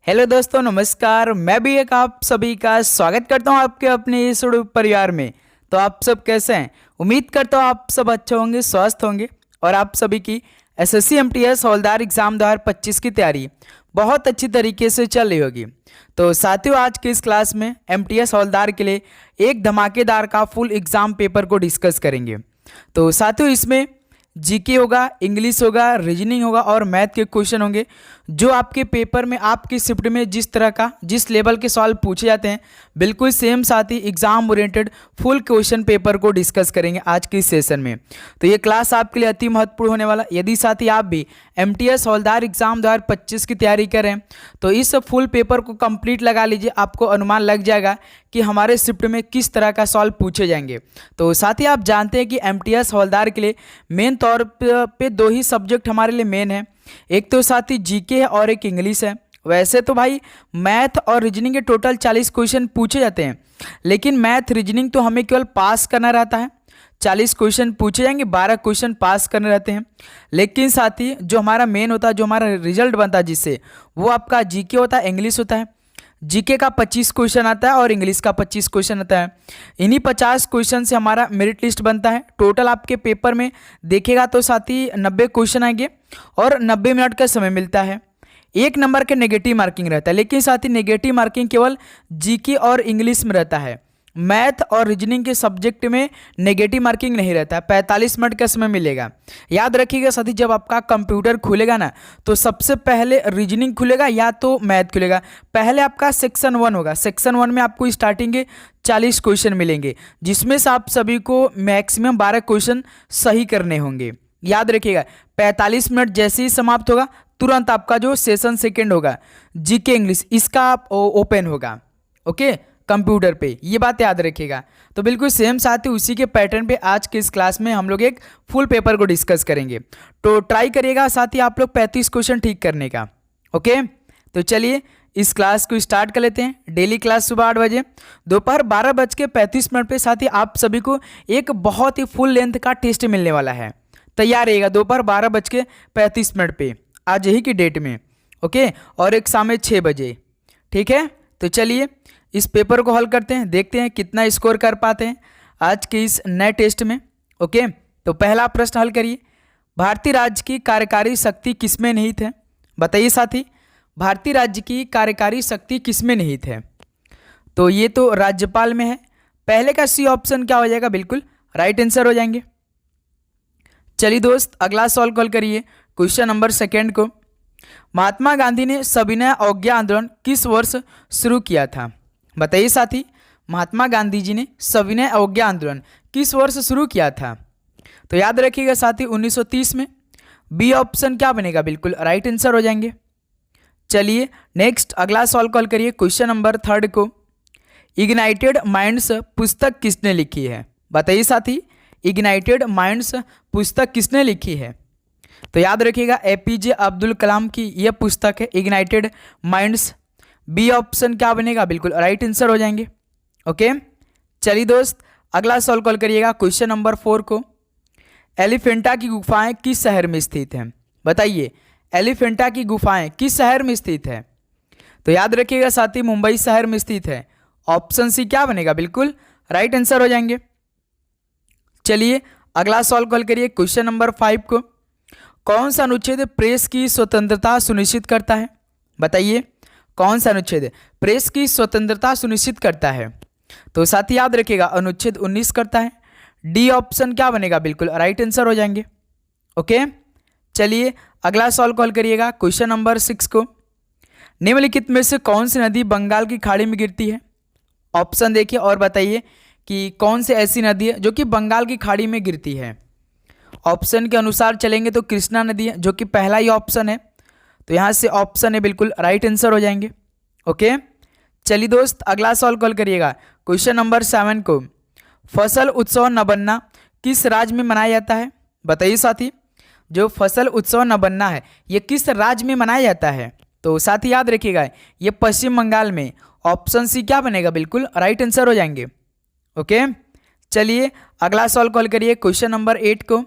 Hello दोस्तों, नमस्कार। मैं भी एक आप सभी का स्वागत करता हूं आपके अपने इस यूट्यूब परिवार में। तो आप सब कैसे हैं? उम्मीद करता हूं आप सब अच्छे होंगे, स्वस्थ होंगे और आप सभी की एसएससी एमटीएस हवलदार एग्जाम 2025 की तैयारी बहुत अच्छी तरीके से चल रही होगी। तो साथियों, आज की इस क्लास में एमटीएस हवलदार के लिए एक धमाकेदार का फुल एग्जाम पेपर को डिस्कस करेंगे। तो साथियों, इसमें जीके होगा, इंग्लिश होगा, रीजनिंग होगा और मैथ के क्वेश्चन होंगे जो आपके पेपर में आपकी शिफ्ट में जिस तरह का जिस लेवल के सवाल पूछे जाते हैं बिल्कुल सेम साथ ही exam oriented full question paper को डिस्कस करेंगे आज के इस सेशन में। तो ये क्लास आपके लिए अति महत्वपूर्ण होने वाला। यदि साथ ही आप भी एमटीएस हवलदार एग्जाम 2025 की तैयारी करें तो इस फुल पेपर को कंप्लीट लगा लीजिए, आपको अनुमान लग जाएगा कि हमारे शिफ्ट में किस तरह का सवाल पूछे जाएंगे। तो साथ ही आप जानते हैं कि एमटीएस हवलदार के लिए मेन तौर पे दो ही सब्जेक्ट हमारे लिए मेन है, एक तो साथ ही जीके है और एक इंग्लिश है। वैसे तो भाई मैथ और रीजनिंग के टोटल 40 क्वेश्चन पूछे जाते हैं, लेकिन मैथ रीजनिंग तो हमें केवल पास करना रहता है। 40 क्वेश्चन पूछे जाएंगे, 12 क्वेश्चन पास करने रहते हैं। लेकिन साथ ही जो हमारा मेन होता है, जो हमारा रिजल्ट बनता है जिससे, वो आपका जीके होता है, इंग्लिश होता है। जीके का 25 क्वेश्चन आता है और इंग्लिश का 25 क्वेश्चन आता है। इन्हीं 50 क्वेश्चन से हमारा मेरिट लिस्ट बनता है। टोटल आपके पेपर में देखेगा तो साथ ही 90 क्वेश्चन आएंगे और 90 मिनट का समय मिलता है। 1 नंबर के नेगेटिव मार्किंग रहता है, लेकिन साथ ही नेगेटिव मार्किंग केवल जीके और इंग्लिश में रहता है। मैथ और रीजनिंग के सब्जेक्ट में नेगेटिव मार्किंग नहीं रहता है। 45 मिनट का समय मिलेगा। याद रखिएगा साथी, जब आपका कंप्यूटर खुलेगा ना तो सबसे पहले रीजनिंग खुलेगा या तो मैथ खुलेगा। पहले आपका सेक्शन 1 होगा। सेक्शन 1 में आपको स्टार्टिंग के 40 क्वेश्चन मिलेंगे, जिसमें से आप सभी को मैक्सिमम 12 क्वेश्चन सही करने होंगे। याद रखिएगा 45 मिनट जैसे ही समाप्त होगा तुरंत आपका जो सेशन सेकेंड होगा जीके इंग्लिश, इसका ओपन होगा ओके कंप्यूटर पे। ये बात याद रखिएगा। तो बिल्कुल सेम साथ ही उसी के पैटर्न पे आज के इस क्लास में हम लोग एक फुल पेपर को डिस्कस करेंगे। तो ट्राई करिएगा साथ ही आप लोग 35 क्वेश्चन ठीक करने का। ओके, तो चलिए इस क्लास को स्टार्ट कर लेते हैं। डेली क्लास सुबह 8 बजे, दोपहर 12:35 पे साथ ही आप सभी को एक बहुत ही फुल लेंथ का टेस्ट मिलने वाला है। तैयार रहिएगा दोपहर 12:35 पे आज ही की डेट में। ओके, और एक शाम 6 बजे। ठीक है, तो चलिए इस पेपर को हल करते हैं, देखते हैं कितना स्कोर कर पाते हैं आज के इस नए टेस्ट में। ओके, तो पहला प्रश्न हल करिए। भारतीय राज्य की कार्यकारी शक्ति किसमें निहित है? बताइए साथी, भारतीय राज्य की कार्यकारी शक्ति किसमें निहित है? तो ये तो राज्यपाल में है। पहले का सी ऑप्शन क्या हो जाएगा? बिल्कुल राइट आंसर हो जाएंगे। चलिए दोस्त, अगला सॉल्व कॉल करिए क्वेश्चन नंबर सेकेंड को। महात्मा गांधी ने सविनय अवज्ञा आंदोलन किस वर्ष शुरू किया था? बताइए साथी, महात्मा गांधी जी ने सविनय अवज्ञा आंदोलन किस वर्ष शुरू किया था? तो याद रखिएगा साथी 1930 में। बी ऑप्शन क्या बनेगा? बिल्कुल राइट आंसर हो जाएंगे। चलिए नेक्स्ट अगला सॉल्व कॉल करिए क्वेश्चन नंबर थर्ड को। इग्नाइटेड माइंड्स पुस्तक किसने लिखी है? बताइए साथी, इग्नाइटेड माइंड्स पुस्तक किसने लिखी है? तो याद रखिएगा एपीजे अब्दुल कलाम की यह पुस्तक है इग्नाइटेड माइंड्स। बी ऑप्शन क्या बनेगा? बिल्कुल राइट आंसर हो जाएंगे। ओके, चलिए दोस्त अगला सॉल्व कॉल करिएगा क्वेश्चन नंबर 4 को। एलिफेंटा की गुफाएं किस शहर में स्थित हैं? बताइए, एलिफेंटा की गुफाएं किस शहर में स्थित है? तो याद रखिएगा साथी मुंबई शहर में स्थित है। ऑप्शन सी क्या बनेगा? बिल्कुल राइट आंसर हो जाएंगे। चलिए अगला सॉल्व कॉल करिए क्वेश्चन नंबर 5 को। कौन सा अनुच्छेद प्रेस की स्वतंत्रता सुनिश्चित करता है? बताइए, कौन सा अनुच्छेद प्रेस की स्वतंत्रता सुनिश्चित करता है? तो साथ ही याद रखिएगा अनुच्छेद 19 करता है। डी ऑप्शन क्या बनेगा? बिल्कुल राइट आंसर हो जाएंगे। ओके, चलिए अगला सॉल्व कॉल करिएगा क्वेश्चन नंबर 6 को। निम्नलिखित में से कौन सी नदी बंगाल की खाड़ी में गिरती है? ऑप्शन देखिए और बताइए कि कौन सी ऐसी नदी है जो कि बंगाल की खाड़ी में गिरती है। ऑप्शन के अनुसार चलेंगे तो कृष्णा नदी है, जो कि पहला ही ऑप्शन है। तो यहाँ से ऑप्शन है बिल्कुल राइट आंसर हो जाएंगे। ओके, चलिए दोस्त अगला सॉल्व कॉल करिएगा क्वेश्चन नंबर 7 को। फसल उत्सव नवन्ना किस राज्य में मनाया जाता है? बताइए साथी, जो फसल उत्सव नवन्ना है ये किस राज्य में मनाया जाता है? तो साथी याद रखिएगा ये पश्चिम बंगाल में। ऑप्शन सी क्या बनेगा? बिल्कुल राइट आंसर हो जाएंगे। ओके, चलिए अगला सॉल्व कॉल करिए क्वेश्चन नंबर 8 को।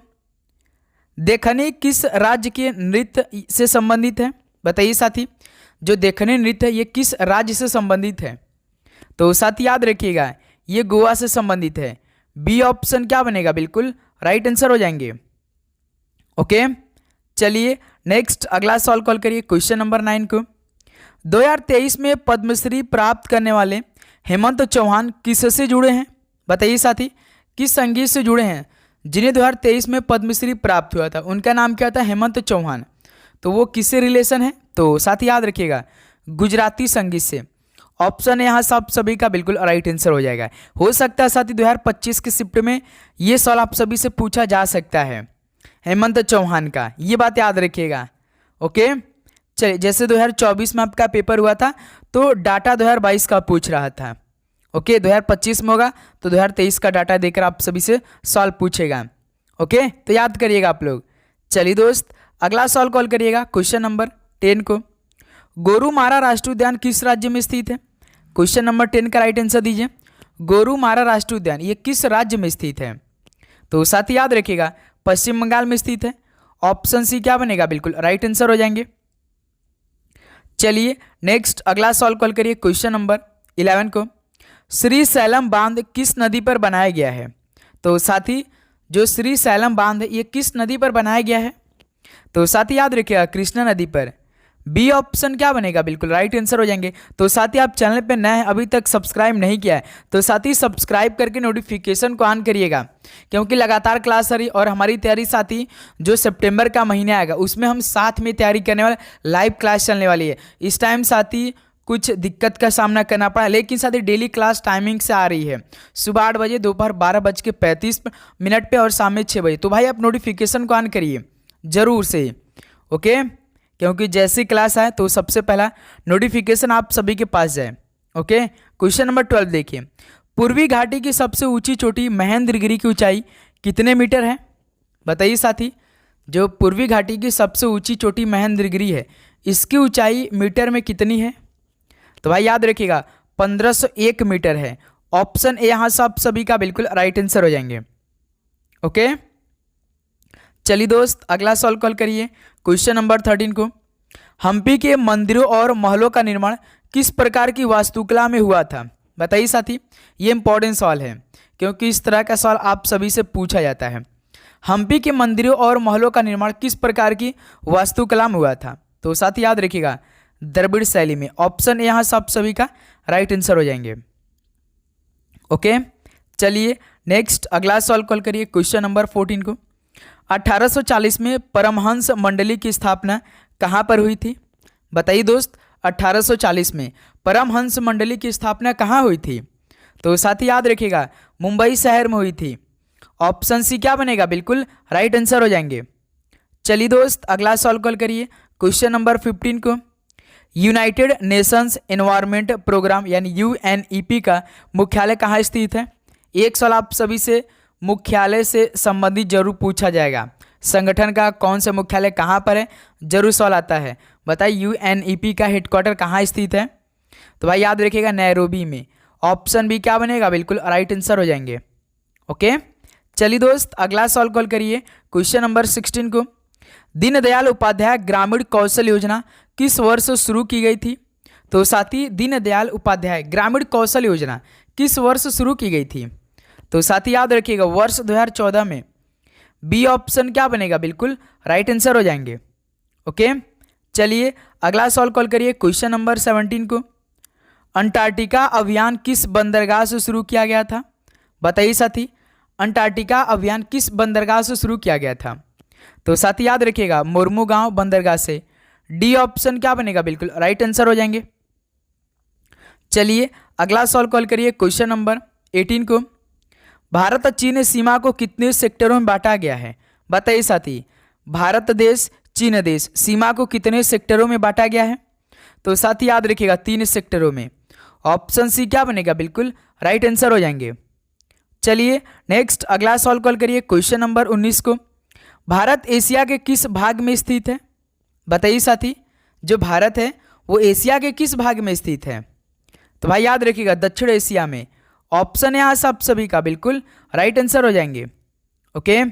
देखनी किस राज्य के नृत्य से संबंधित है? बताइए साथी, जो देखने नृत्य है ये किस राज्य से संबंधित है? तो साथ याद रखिएगा ये गोवा से संबंधित है। बी ऑप्शन क्या बनेगा? बिल्कुल राइट आंसर हो जाएंगे। ओके, चलिए नेक्स्ट अगला सवाल कॉल करिए क्वेश्चन नंबर 9 को। 2023 में पद्मश्री प्राप्त करने वाले हेमंत चौहान किससे जुड़े हैं? बताइए साथी, किस संगीत से जुड़े हैं जिन्हें 2023 में पद्मश्री प्राप्त हुआ था? उनका नाम क्या था? हेमंत चौहान। तो वो किससे रिलेशन है? तो साथी याद रखिएगा गुजराती संगीत से। ऑप्शन है यहाँ सब सभी का बिल्कुल राइट आंसर हो जाएगा। हो सकता है साथी 2025 के शिफ्ट में ये सवाल आप सभी से पूछा जा सकता है हेमंत चौहान का, ये बात याद रखिएगा। ओके, चलिए जैसे 2024 में आपका पेपर हुआ था तो डाटा 2022 का पूछ रहा था। ओके, 2025 में होगा तो 2023 का डाटा देकर आप सभी से सवाल पूछेगा। ओके, तो याद करिएगा आप लोग। चलिए दोस्त अगला सवाल कॉल करिएगा क्वेश्चन नंबर 10 को। गोरुमारा राष्ट्रीय उद्यान किस राज्य में स्थित है? क्वेश्चन नंबर 10 का राइट आंसर दीजिए। गोरुमारा राष्ट्रीय उद्यान ये किस राज्य में स्थित है? तो साथ ही याद रखिएगा पश्चिम बंगाल में स्थित है। ऑप्शन सी क्या बनेगा? बिल्कुल राइट आंसर हो जाएंगे। चलिए नेक्स्ट अगला सवाल कॉल करिए क्वेश्चन नंबर 11 को। श्री सैलम बांध किस नदी पर बनाया गया है? तो साथी जो श्री सैलम बांध है ये किस नदी पर बनाया गया है? तो साथी याद रखिएगा कृष्णा नदी पर। बी ऑप्शन क्या बनेगा? बिल्कुल राइट आंसर हो जाएंगे। तो साथी आप चैनल पे नए हैं अभी तक सब्सक्राइब नहीं किया है तो साथी सब्सक्राइब करके नोटिफिकेशन को ऑन करिएगा, क्योंकि लगातार क्लास आ रही और हमारी तैयारी साथी जो सितंबर का महीना आएगा उसमें हम साथ में तैयारी करने वाले लाइव क्लास चलने वाली है। इस टाइम साथी कुछ दिक्कत का सामना करना पड़ा, लेकिन साथी डेली क्लास टाइमिंग से आ रही है सुबह 8 बजे, दोपहर 12:35 पे और शाम में 6 बजे। तो भाई आप नोटिफिकेशन को ऑन करिए जरूर से। ओके, क्योंकि जैसी क्लास आए तो सबसे पहला नोटिफिकेशन आप सभी के पास जाए। ओके, क्वेश्चन नंबर 12 देखिए। पूर्वी घाटी की सबसे ऊंची चोटी महेंद्रगिरी की ऊंचाई कितने मीटर है? बताइए साथी, जो पूर्वी घाटी की सबसे ऊंची चोटी महेंद्रगिरी है इसकी ऊंचाई मीटर में कितनी है? तो भाई याद रखिएगा 1501 मीटर है। ऑप्शन ए यहाँ सब सभी का बिल्कुल राइट आंसर हो जाएंगे। ओके, चलिए दोस्त अगला सवाल कॉल करिए क्वेश्चन नंबर 13 को। हम्पी के मंदिरों और महलों का निर्माण किस प्रकार की वास्तुकला में हुआ था? बताइए साथी, ये इंपॉर्टेंट सवाल है क्योंकि इस तरह का सवाल आप सभी से पूछा जाता है। हम्पी के मंदिरों और महलों का निर्माण किस प्रकार की वास्तुकला में हुआ था? तो साथी याद रखिएगा द्रविड़ शैली में। ऑप्शन यहाँ सब सभी का राइट आंसर हो जाएंगे। ओके, चलिए नेक्स्ट अगला सवाल कॉल करिए क्वेश्चन नंबर 14 को। 1840 में परमहंस मंडली की स्थापना कहाँ पर हुई थी? बताइए दोस्त 1840 में परमहंस मंडली की स्थापना कहाँ हुई थी? तो साथी याद रखिएगा मुंबई शहर में हुई थी। ऑप्शन सी क्या बनेगा? बिल्कुल राइट आंसर हो जाएंगे। चलिए दोस्त अगला सवाल कॉल करिए क्वेश्चन नंबर 15 को। यूनाइटेड नेशंस एनवायरनमेंट प्रोग्राम यानी UNEP का मुख्यालय कहाँ स्थित है? एक सवाल आप सभी से मुख्यालय से संबंधित जरूर पूछा जाएगा। संगठन का कौन सा मुख्यालय कहाँ पर है, जरूर सवाल आता है। बताइए UNEP का हेडक्वार्टर कहाँ स्थित है? तो भाई याद रखिएगा नैरोबी में। ऑप्शन बी क्या बनेगा? बिल्कुल राइट आंसर हो जाएंगे। ओके, चलिए दोस्त अगला सवाल कॉल करिए क्वेश्चन नंबर 16 को। दीनदयाल उपाध्याय ग्रामीण कौशल योजना किस वर्ष शुरू की गई थी? तो साथी दीनदयाल उपाध्याय ग्रामीण कौशल योजना किस वर्ष शुरू की गई थी? तो साथी याद रखिएगा वर्ष 2014 में। बी ऑप्शन क्या बनेगा? बिल्कुल राइट आंसर हो जाएंगे। ओके, चलिए अगला सवाल कॉल करिए क्वेश्चन नंबर 17 को। अंटार्कटिका अभियान किस बंदरगाह से शुरू किया गया था? बताइए साथी, अंटार्कटिका अभियान किस बंदरगाह से शुरू किया गया था? तो साथी याद रखिएगा मुर्मुगांव बंदरगाह से। डी ऑप्शन क्या बनेगा? बिल्कुल राइट आंसर हो जाएंगे। चलिए अगला सवाल कॉल करिए क्वेश्चन नंबर 18 को। भारत चीन सीमा को कितने सेक्टरों में बांटा गया है? बताइए साथी, भारत देश चीन देश सीमा को कितने सेक्टरों में बांटा गया है? तो साथी याद रखिएगा 3 सेक्टरों में। ऑप्शन सी क्या बनेगा? बिल्कुल राइट आंसर हो जाएंगे। चलिए नेक्स्ट अगला सवाल कॉल करिए क्वेश्चन नंबर 19 को। भारत एशिया के किस भाग में स्थित है? बताइए साथी, जो भारत है वो एशिया के किस भाग में स्थित है? तो भाई याद रखिएगा दक्षिण एशिया में। ऑप्शन यहाँ सब सभी का बिल्कुल राइट आंसर हो जाएंगे। ओके,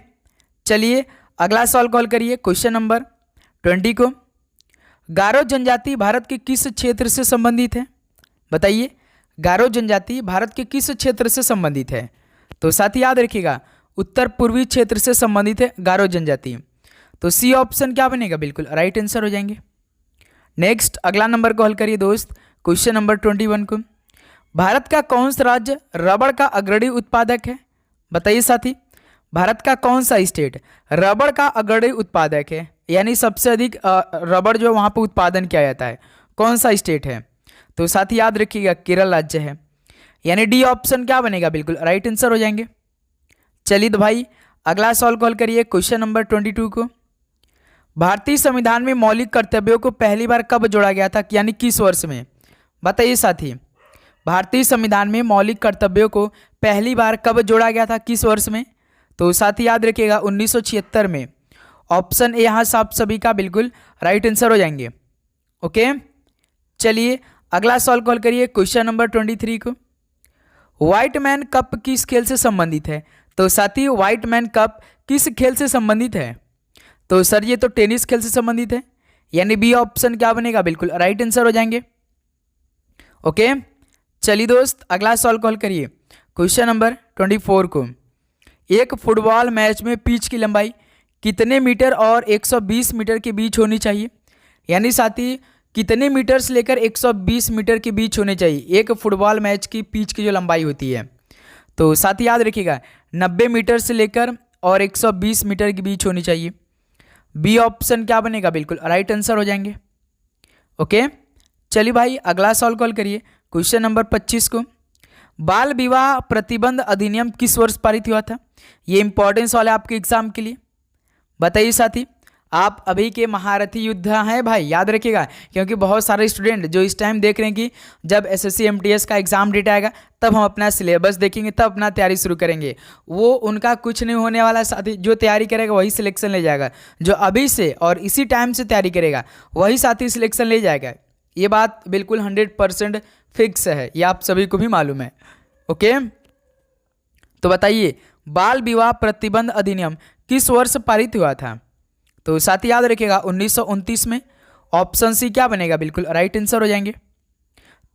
चलिए अगला सवाल कॉल करिए क्वेश्चन नंबर 20 को। गारो जनजाति भारत के किस क्षेत्र से संबंधित है? बताइए, गारो जनजाति भारत के किस क्षेत्र से संबंधित है? तो साथ ही याद रखिएगा, उत्तर पूर्वी क्षेत्र से संबंधित है गारो जनजाति। तो सी ऑप्शन क्या बनेगा? बिल्कुल राइट आंसर हो जाएंगे। नेक्स्ट अगला नंबर को हल करिए दोस्त, क्वेश्चन नंबर 21 को। भारत का कौन सा राज्य रबड़ का अग्रणी उत्पादक है? बताइए साथी, भारत का कौन सा स्टेट रबड़ का अग्रणी उत्पादक है, यानी सबसे अधिक रबड़ जो वहाँ पर उत्पादन किया जाता है, कौन सा स्टेट है? तो साथी याद रखिएगा केरल राज्य है, यानी डी ऑप्शन क्या बनेगा? बिल्कुल राइट आंसर हो जाएंगे। चलिए तो भाई अगला सवाल को हल करिए, क्वेश्चन नंबर 22 को। भारतीय संविधान में मौलिक कर्तव्यों को पहली बार कब जोड़ा गया था, यानी किस वर्ष में? बताइए साथी, भारतीय संविधान में मौलिक कर्तव्यों को पहली बार कब जोड़ा गया था, किस वर्ष में? तो साथी याद रखिएगा 1976 में। ऑप्शन ए यहाँ से आप सभी का बिल्कुल राइट आंसर हो जाएंगे। ओके, चलिए अगला सवाल कॉल करिए, क्वेश्चन नंबर 23 को। व्हाइट मैन कप किस खेल से संबंधित है? तो साथी व्हाइट मैन कप किस खेल से संबंधित है? तो सर ये तो टेनिस खेल से संबंधित है, यानी बी ऑप्शन क्या बनेगा? बिल्कुल राइट आंसर हो जाएंगे। ओके, चलिए दोस्त अगला सवाल कॉल करिए, क्वेश्चन नंबर 24 को। एक फुटबॉल मैच में पिच की लंबाई कितने मीटर और 120 मीटर के बीच होनी चाहिए? यानी साथी कितने मीटर से लेकर 120 मीटर के बीच होने चाहिए एक फुटबॉल मैच की पिच की जो लंबाई होती है? तो साथी याद रखिएगा 90 मीटर से लेकर और 120 मीटर के बीच होनी चाहिए। बी ऑप्शन क्या बनेगा? बिल्कुल राइट आंसर हो जाएंगे। ओके, चलिए भाई अगला सवाल कॉल करिए, क्वेश्चन नंबर 25 को। बाल विवाह प्रतिबंध अधिनियम किस वर्ष पारित हुआ था? ये इंपॉर्टेंस वाले आपके एग्जाम के लिए। बताइए साथी, आप अभी के महारथी योद्धा हैं भाई, याद रखिएगा, क्योंकि बहुत सारे स्टूडेंट जो इस टाइम देख रहे हैं कि जब एसएससी एमटीएस का एग्जाम डेट आएगा तब हम अपना सिलेबस देखेंगे, तब अपना तैयारी शुरू करेंगे। वो उनका कुछ नहीं होने वाला साथी, जो तैयारी करेगा वही सिलेक्शन ले जाएगा। जो अभी से और इसी टाइम से तैयारी करेगा वही साथी सिलेक्शन ले जाएगा। ये बात बिल्कुल 100% फिक्स है, ये आप सभी को भी मालूम है। ओके, तो बताइए बाल विवाह प्रतिबंध अधिनियम किस वर्ष पारित हुआ था? तो साथ ही याद रखिएगा 1929 में। ऑप्शन सी क्या बनेगा? बिल्कुल राइट आंसर हो जाएंगे।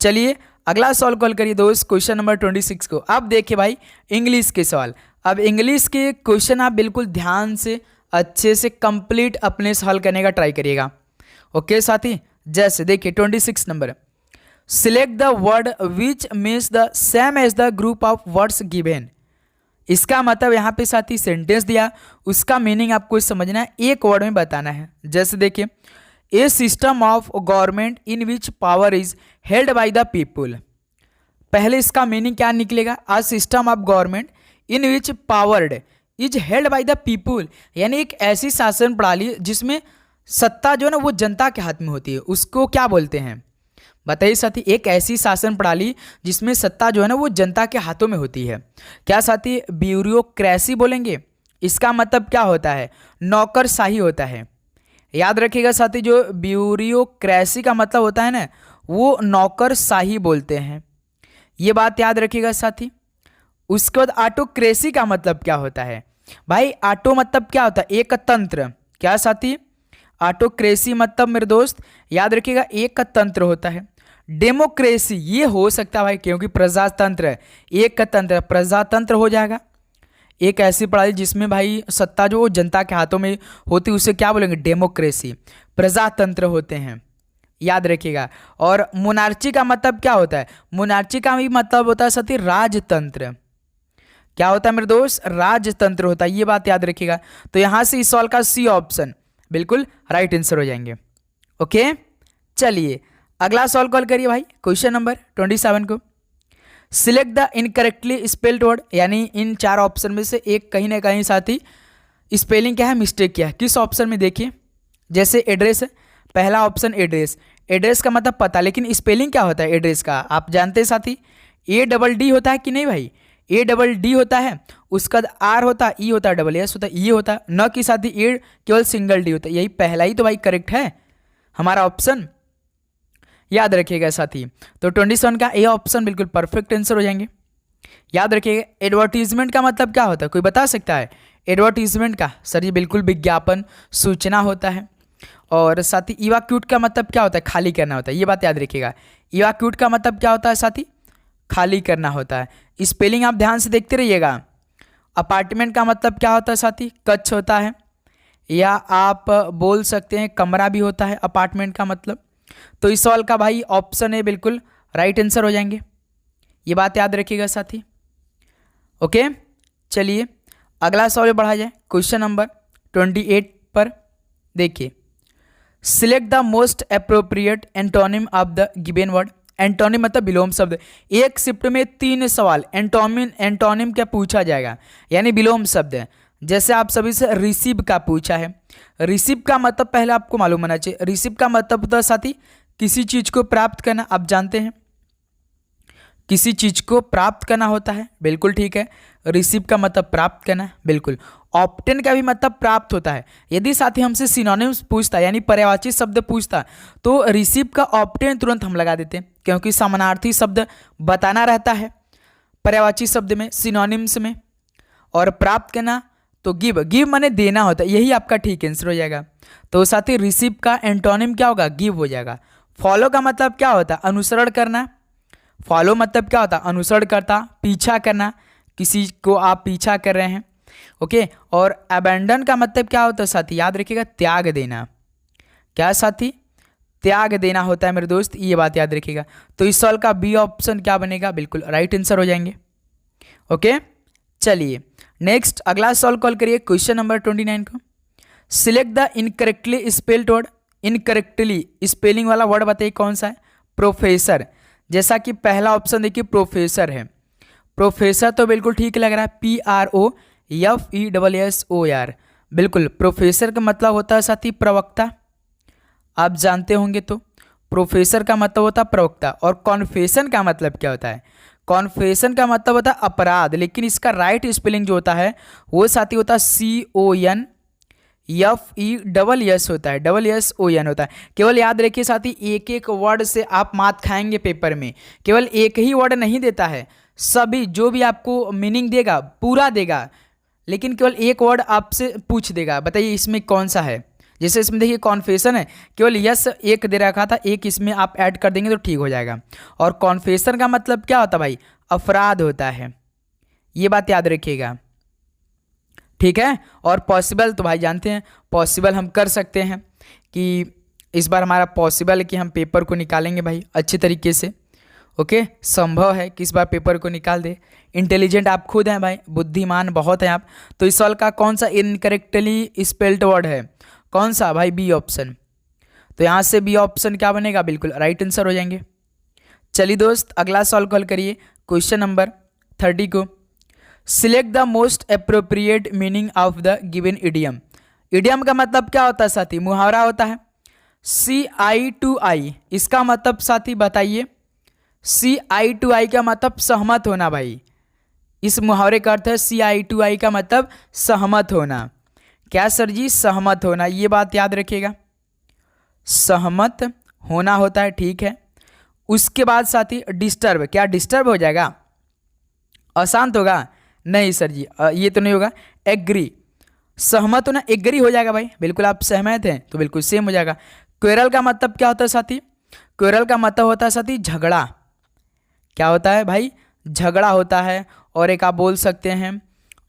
चलिए अगला सवाल कॉल करिए दोस्त, क्वेश्चन नंबर 26 को। अब देखिए भाई इंग्लिश के सवाल। अब इंग्लिश के क्वेश्चन आप बिल्कुल ध्यान से अच्छे से कंप्लीट अपने से हल करने का ट्राई करिएगा। ओके साथी, जैसे देखिए 26 number, select the word which means the same as the group of words given. इसका मतलब यहाँ पे साथी सेंटेंस दिया, उसका मीनिंग आपको समझना है, एक वर्ड में बताना है। जैसे देखिए, a system of government in which power is held by the people. पहले इसका मीनिंग क्या निकलेगा? A system of government in which powered is held by the people, यानी एक ऐसी शासन प्रणाली जिसमें सत्ता जो है ना वो जनता के हाथ में होती है, उसको क्या बोलते हैं? बताइए साथी, एक ऐसी शासन प्रणाली जिसमें सत्ता जो है ना वो जनता के हाथों में होती है, क्या साथी ब्यूरोक्रेसी बोलेंगे? इसका मतलब क्या होता है? नौकरशाही होता है। याद रखिएगा साथी, जो ब्यूरोक्रेसी का मतलब होता है ना वो नौकरशाही बोलते हैं, ये बात याद रखिएगा साथी। उसके बाद ऑटोक्रेसी का मतलब क्या होता है? भाई ऑटो मतलब क्या होता है? एक तंत्र। क्या साथी? ऑटोक्रेसी मतलब मेरे दोस्त याद रखिएगा एक तंत्र होता है। डेमोक्रेसी ये हो सकता है भाई, क्योंकि प्रजातंत्र है, एक तंत्र प्रजातंत्र हो जाएगा। एक ऐसी प्रणाली जिसमें भाई सत्ता जो जनता के हाथों में होती है उसे क्या बोलेंगे? डेमोक्रेसी। प्रजातंत्र होते हैं, याद रखिएगा। और मोनार्ची का मतलब क्या होता है? मोनार्ची का भी मतलब होता है साथी राजतंत्र। क्या होता है मेरे दोस्त? राजतंत्र होता है, ये बात याद रखिएगा। तो यहां से इस सवाल का सी ऑप्शन बिल्कुल राइट आंसर हो जाएंगे। ओके, चलिए अगला सवाल कॉल करिए भाई, क्वेश्चन नंबर 27 को। Select the incorrectly spelled word, यानी इन चार ऑप्शन में से एक कहीं ना कहीं साथी स्पेलिंग क्या है, मिस्टेक क्या है, किस ऑप्शन में? देखिए जैसे एड्रेस है, पहला ऑप्शन एड्रेस। एड्रेस का मतलब पता, लेकिन स्पेलिंग क्या होता है एड्रेस का? आप जानते हैं साथी, ADD होता है कि नहीं भाई? ADD होता है, उसका आर होता है, ई होता है, SS होता है, ये होता है, न कि साथी ए केवल सिंगल डी होता है। यही पहला ही तो भाई करेक्ट है हमारा ऑप्शन, याद रखिएगा साथी। तो 27 का ए ऑप्शन बिल्कुल परफेक्ट आंसर हो जाएंगे। याद रखिएगा एडवर्टीजमेंट का मतलब क्या होता है, कोई बता सकता है? एडवर्टीजमेंट का सर ये बिल्कुल विज्ञापन सूचना होता है। और साथ ही इवाक्यूट का मतलब क्या होता है, खाली करना होता है, ये बात याद रखिएगा। इवाक्यूट का मतलब क्या होता है साथी, खाली करना होता है। स्पेलिंग आप ध्यान से देखते रहिएगा। अपार्टमेंट का मतलब क्या होता है साथी, कक्ष होता है, या आप बोल सकते हैं कमरा भी होता है अपार्टमेंट का मतलब। तो इस सवाल का भाई ऑप्शन ए बिल्कुल राइट आंसर हो जाएंगे, ये बात याद रखिएगा साथी। ओके, चलिए अगला सवाल बढ़ा जाए क्वेश्चन नंबर 28 पर। देखिए, select the most appropriate antonym of the given word. Antonym मतलब विलोम शब्द। एक शिफ्ट में 3 सवाल एंटोनिम क्या पूछा जाएगा, यानी विलोम शब्द। जैसे आप सभी से रिसीव का पूछा है। रिसीव का मतलब पहले आपको मालूम होना चाहिए। रिसीव का मतलब होता है साथी किसी चीज को प्राप्त करना, आप जानते हैं किसी चीज को प्राप्त करना होता है, बिल्कुल ठीक है। रिसीव का मतलब प्राप्त करना, बिल्कुल। ऑप्टेन का भी मतलब प्राप्त होता है। यदि साथी हमसे सिनोनिम्स पूछता यानी पर्यायवाची शब्द पूछता तो रिसीव का ऑप्टेन तुरंत हम लगा देते, क्योंकि समानार्थी शब्द बताना रहता है पर्यायवाची शब्द में, सिनोनिम्स में। और प्राप्त करना तो गिव, गिव माने देना होता है, यही आपका ठीक आंसर हो जाएगा। तो साथी रिसीव का एंटोनिम क्या होगा, गिव हो जाएगा। फॉलो का मतलब क्या होता है, अनुसरण करना। फॉलो मतलब क्या होता है, अनुसरण करता, पीछा करना, किसी को आप पीछा कर रहे हैं। ओके, और अबैंडन का मतलब क्या होता है साथी, याद रखिएगा त्याग देना। क्या साथी, त्याग देना होता है मेरे दोस्त, ये बात याद रखिएगा। तो इस सवाल का बी ऑप्शन क्या बनेगा, बिल्कुल राइट आंसर हो जाएंगे। ओके, चलिए नेक्स्ट अगला सवाल कॉल करिए क्वेश्चन नंबर 29 को। Select the incorrectly spelled word. Incorrectly spelling वाला वर्ड बताइए कौन सा है, प्रोफेसर। जैसा कि पहला ऑप्शन देखिए प्रोफेसर है, प्रोफेसर तो बिल्कुल ठीक लग रहा है, PROFESSOR। बिल्कुल, प्रोफेसर का मतलब होता है साथी प्रवक्ता, आप जानते होंगे। तो प्रोफेसर का मतलब होता है प्रवक्ता। और कॉन्फेशन का मतलब क्या होता है, कॉन्फेशन का मतलब होता है अपराध, लेकिन इसका राइट स्पेलिंग जो होता है वो साथी होता है CONFESS होता है, SSON होता है। केवल याद रखिए साथी, एक एक वर्ड से आप मात खाएंगे पेपर में। केवल एक ही वर्ड नहीं देता है, सभी जो भी आपको मीनिंग देगा पूरा देगा, लेकिन केवल एक वर्ड आपसे पूछ देगा, बताइए इसमें कौन सा है। जैसे इसमें देखिए कॉन्फेशन है, केवल यस एक दे रखा था, एक इसमें आप ऐड कर देंगे तो ठीक हो जाएगा। और कॉन्फेशन का मतलब क्या होता है भाई, अपराध होता है, ये बात याद रखिएगा, ठीक है। और पॉसिबल तो भाई जानते हैं, पॉसिबल हम कर सकते हैं कि इस बार हमारा पॉसिबल है कि हम पेपर को निकालेंगे भाई अच्छे तरीके से। ओके, संभव है कि इस बार पेपर को निकाल दे। इंटेलिजेंट आप खुद हैं भाई, बुद्धिमान बहुत हैं आप। तो इस सवाल का कौन सा इनकरेक्टली स्पेल्ड वर्ड है, कौन सा भाई, बी ऑप्शन। तो यहाँ से बी ऑप्शन क्या बनेगा, बिल्कुल राइट आंसर हो जाएंगे। चलिए दोस्त अगला सवाल कॉल करिए क्वेश्चन नंबर 30 को। Select the most appropriate meaning of the given idiom. Idiom का मतलब क्या होता है साथी, मुहावरा होता है। CI2I इसका मतलब साथी बताइए, CI2I का मतलब सहमत होना भाई। इस मुहावरे का अर्थ है CI2I का मतलब सहमत होना। क्या सर जी, सहमत होना, ये बात याद रखिएगा, सहमत होना होता है, ठीक है। उसके बाद साथी डिस्टर्ब, क्या डिस्टर्ब हो जाएगा, अशांत होगा, नहीं सर जी ये तो नहीं होगा। एग्री, सहमत होना एग्री हो जाएगा भाई, बिल्कुल आप सहमत हैं तो बिल्कुल सेम हो जाएगा। क्वेरल का मतलब क्या होता है साथी, क्वेरल का मतलब होता है साथी झगड़ा। क्या होता है भाई, झगड़ा होता है। और एक आप बोल सकते हैं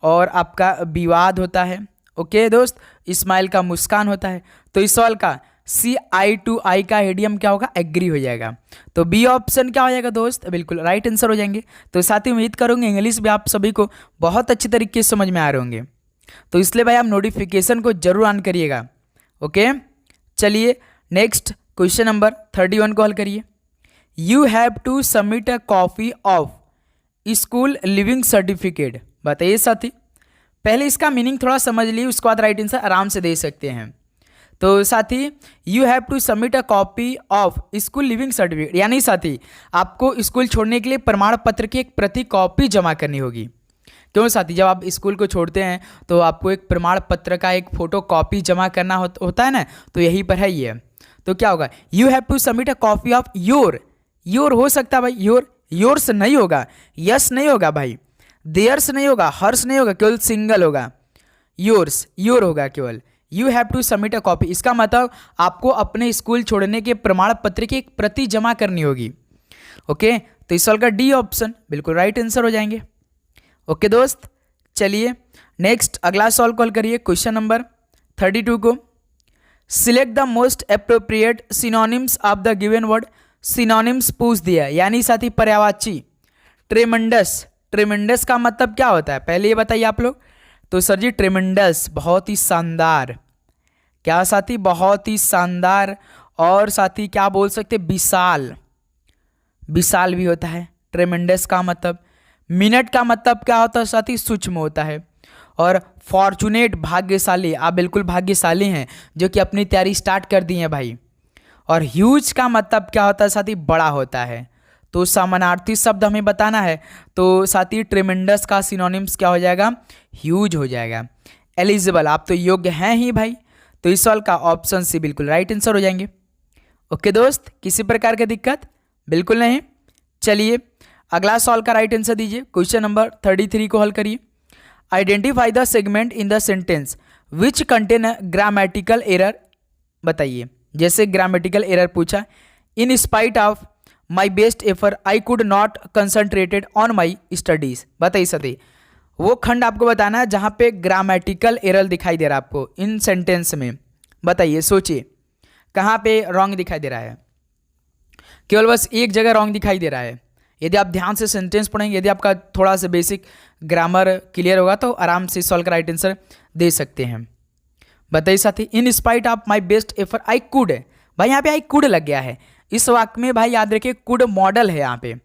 और आपका विवाद होता है। ओके दोस्त, इस्माइल का मुस्कान होता है। तो इस सवाल का CI2I का इडियम क्या होगा, एग्री हो जाएगा। तो बी ऑप्शन क्या हो जाएगा दोस्त, बिल्कुल राइट आंसर हो जाएंगे। तो साथ ही उम्मीद करूँगा इंग्लिश भी आप सभी को बहुत अच्छी तरीके से समझ में आ रहे होंगे, तो इसलिए भाई आप नोटिफिकेशन को जरूर ऑन करिएगा। ओके, चलिए नेक्स्ट क्वेश्चन नंबर 31 को हल करिए। You have to submit a copy of school leaving certificate. बताइए साथी, पहले इसका मीनिंग थोड़ा समझ लिए, उसके बाद राइट आंसर आराम से दे सकते हैं। तो साथी you have to submit a copy of school leaving certificate, यानी साथी आपको स्कूल छोड़ने के लिए प्रमाण पत्र की एक प्रति कॉपी जमा करनी होगी। क्यों साथी, जब आप स्कूल को छोड़ते हैं तो आपको एक प्रमाण पत्र का एक फोटो कॉपी जमा करना होता है ना, तो यही पर है ये। तो क्या होगा, you have to submit a copy of your, your हो सकता है भाई, योर, योर्स नहीं होगा, यस नहीं होगा भाई, देयर्स नहीं होगा, हर्ष नहीं होगा, केवल सिंगल होगा, योर्स, योर होगा केवल, you have to submit a copy. इसका मतलब आपको अपने स्कूल छोड़ने के प्रमाण पत्र की एक प्रति जमा करनी होगी। ओके, तो इस सवाल का डी ऑप्शन बिल्कुल राइट आंसर हो जाएंगे। ओके दोस्त, चलिए नेक्स्ट अगला सवाल कॉल करिए, क्वेश्चन नंबर 32 को। Select the most appropriate synonyms of the given word. Synonyms पूछ दिया, यानी साथी पर्यायवाची। ट्रेमेंडस, ट्रेमेंडस का मतलब क्या होता है पहले ये बताइए आप लोग। तो सर जी ट्रेमेंडस बहुत ही शानदार, क्या साथी, बहुत ही शानदार। और साथी क्या बोल सकते, विशाल, विशाल भी होता है ट्रेमेंडस का मतलब। मिनट का मतलब क्या होता है साथी, सूक्ष्म होता है। और फॉर्चुनेट भाग्यशाली, आप बिल्कुल भाग्यशाली हैं जो कि अपनी तैयारी स्टार्ट कर दी है भाई। और ह्यूज का मतलब क्या होता है साथी, बड़ा होता है। तो समानार्थी शब्द हमें बताना है, तो साथी ट्रेमेंडस का सिनोनिम्स क्या हो जाएगा, ह्यूज हो जाएगा। एलिजिबल, आप तो योग्य हैं ही भाई, तो इस सवाल का ऑप्शन सी बिल्कुल राइट आंसर हो जाएंगे। ओके दोस्त, किसी प्रकार की दिक्कत बिल्कुल नहीं। चलिए अगला सवाल का राइट आंसर दीजिए, क्वेश्चन नंबर 33 को हल करिए। Identify the segment in the sentence which contain grammatical error. बताइए, जैसे ग्रामेटिकल एरर पूछा, in spite of my best effort I could not concentrated on my studies. बताइए सती, वो खंड आपको बताना है जहाँ पे ग्रामेटिकल एरर दिखाई दे रहा है आपको इन सेंटेंस में। बताइए, सोचिए कहाँ पे रॉन्ग दिखाई दे रहा है। केवल बस एक जगह रॉन्ग दिखाई दे रहा है। यदि आप ध्यान से सेंटेंस पढ़ेंगे, यदि आपका थोड़ा सा बेसिक ग्रामर क्लियर होगा तो आराम से सॉल्व का राइट आंसर दे सकते हैं। बताइए साथी, in spite of my best effort I could, भाई यहाँ पे आई कुड लग गया है। इस वाक्य में भाई याद रखिए कुड मॉडल है, यहाँ पे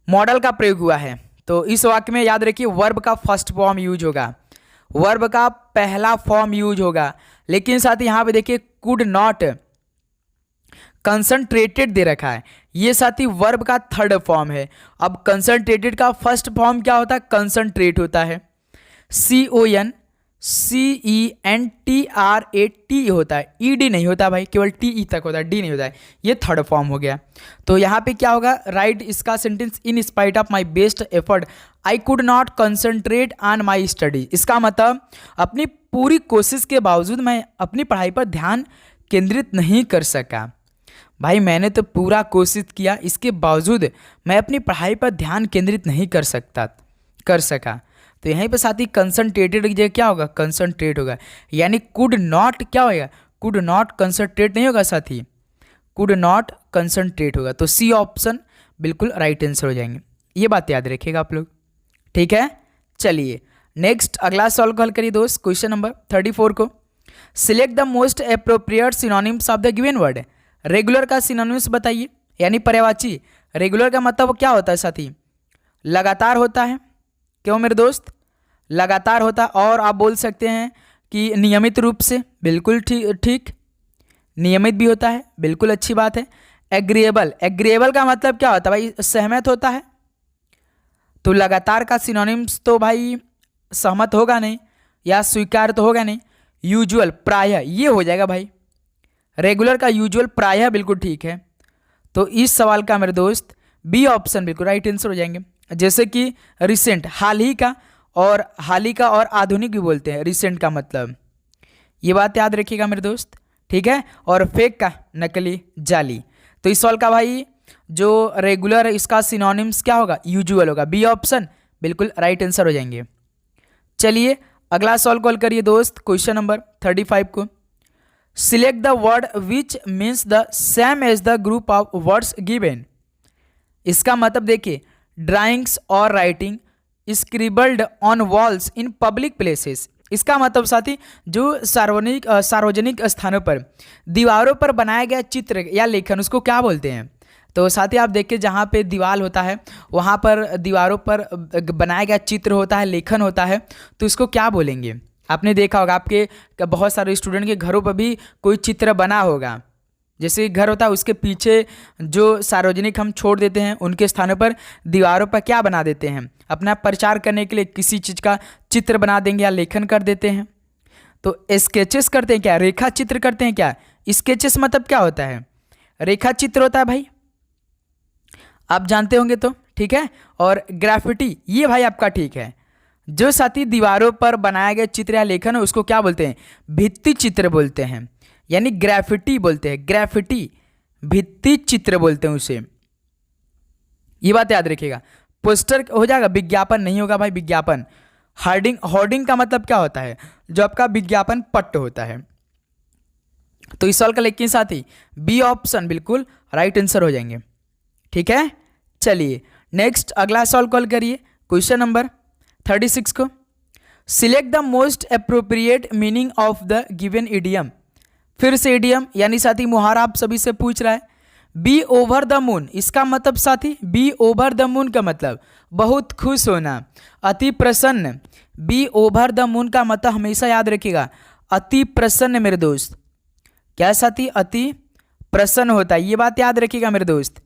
मॉडल का प्रयोग हुआ है। तो इस वाक्य में याद रखिए वर्ब का फर्स्ट फॉर्म यूज होगा, वर्ब का पहला फॉर्म यूज होगा। लेकिन साथ ही यहाँ पे देखिए कुड नॉट कंसंट्रेटेड दे रखा है, ये साथी वर्ब का थर्ड फॉर्म है। अब कंसंट्रेटेड का फर्स्ट फॉर्म क्या होता है, कंसंट्रेट होता है। CONCENTRAT होता है, ED नहीं होता भाई, केवल TE तक होता है, D नहीं होता है। ये थर्ड फॉर्म हो गया। तो यहाँ पे क्या होगा, राइट इसका sentence, in spite of my best effort I could not concentrate on my study. इसका मतलब अपनी पूरी कोशिश के बावजूद मैं अपनी पढ़ाई पर ध्यान केंद्रित नहीं कर सका। भाई मैंने तो पूरा कोशिश किया, इसके बावजूद मैं अपनी पढ़ाई पर ध्यान केंद्रित नहीं कर सका। तो यहीं पे साथी कंसंट्रेटेड की जगह क्या होगा, कंसंट्रेट होगा। यानी कुड नॉट क्या होगा, कुड नॉट कंसंट्रेट नहीं होगा साथी, कुड नॉट कंसंट्रेट होगा। तो सी ऑप्शन बिल्कुल राइट आंसर हो जाएंगे। ये बात याद रखिएगा आप लोग, ठीक है। चलिए नेक्स्ट अगला सवाल को हल करिए दोस्त, क्वेश्चन नंबर 34 को। Select the most appropriate synonyms of the given word. Regular का सिनोनिम्स बताइए, यानी पर्यायवाची। रेगुलर का मतलब क्या होता है साथी, लगातार होता है। क्यों मेरे दोस्त, लगातार होता है। और आप बोल सकते हैं कि नियमित रूप से, बिल्कुल ठीक, नियमित भी होता है, बिल्कुल अच्छी बात है। एग्रीएबल, एग्रीएबल का मतलब क्या होता है भाई, सहमत होता है। तो लगातार का सिनोनिम्स तो भाई सहमत होगा नहीं या स्वीकार तो होगा नहीं। यूजुअल, प्रायः, ये हो जाएगा भाई। रेगुलर का यूजुअल, प्रायः बिल्कुल ठीक है। तो इस सवाल का मेरे दोस्त बी ऑप्शन बिल्कुल राइट आंसर हो जाएंगे। जैसे कि रिसेंट, हाल ही का, और आधुनिक भी बोलते हैं रिसेंट का मतलब, ये बात याद रखिएगा मेरे दोस्त, ठीक है। और फेक का नकली, जाली। तो इस सवाल का भाई जो रेगुलर है इसका सिनोनिम्स क्या होगा, यूजुअल होगा। बी ऑप्शन बिल्कुल राइट आंसर हो जाएंगे। चलिए अगला सवाल कॉल करिए दोस्त, क्वेश्चन नंबर 35 को। Select the word which means the same as the group of words given. इसका मतलब देखिए, ड्राइंग्स और writing scribbled on walls in public places. इसका मतलब साथी जो सार्वजनिक स्थानों पर दीवारों पर बनाया गया चित्र या लेखन, उसको क्या बोलते हैं। तो साथ ही आप देखिए जहाँ पे दीवार होता है वहाँ पर दीवारों पर बनाया गया चित्र होता है, लेखन होता है, तो इसको क्या बोलेंगे। आपने देखा होगा आपके बहुत सारे स्टूडेंट के घरों पर भी कोई चित्र बना होगा। जैसे घर होता है उसके पीछे जो सार्वजनिक हम छोड़ देते हैं उनके स्थानों पर दीवारों पर क्या बना देते हैं, अपना प्रचार करने के लिए किसी चीज़ का चित्र बना देंगे या लेखन कर देते हैं। तो स्केचेस करते हैं क्या, रेखा चित्र करते हैं क्या। स्केचेस मतलब क्या होता है, रेखा चित्र होता है भाई, आप जानते होंगे तो, ठीक है। और ग्राफिटी, ये भाई आपका ठीक है, जो साथी दीवारों पर बनाया गया चित्र या लेखन है उसको क्या बोलते हैं? भित्ति चित्र बोलते हैं, यानी ग्राफिटी बोलते हैं। ग्राफिटी भित्ति चित्र बोलते हैं उसे, ये बात याद रखिएगा। पोस्टर हो जाएगा, विज्ञापन नहीं होगा भाई, विज्ञापन। होर्डिंग, होर्डिंग का मतलब क्या होता है? जो आपका विज्ञापन पट्ट होता है। तो इस सवाल का लेकिन साथी बी ऑप्शन बिल्कुल राइट आंसर हो जाएंगे। ठीक है, चलिए नेक्स्ट अगला सवाल कॉल करिए, क्वेश्चन नंबर 36 को। Select the most appropriate meaning of the given idiom. फिर से इडियम यानी साथी मुहावरा आप सभी से पूछ रहा है। बी ओवर द मून, इसका मतलब साथी बी ओवर द मून का मतलब बहुत खुश होना, अति प्रसन्न। बी ओवर द मून का मतलब हमेशा याद रखिएगा अति प्रसन्न मेरे दोस्त। क्या साथी? अति प्रसन्न होता है, ये बात याद रखिएगा मेरे दोस्त।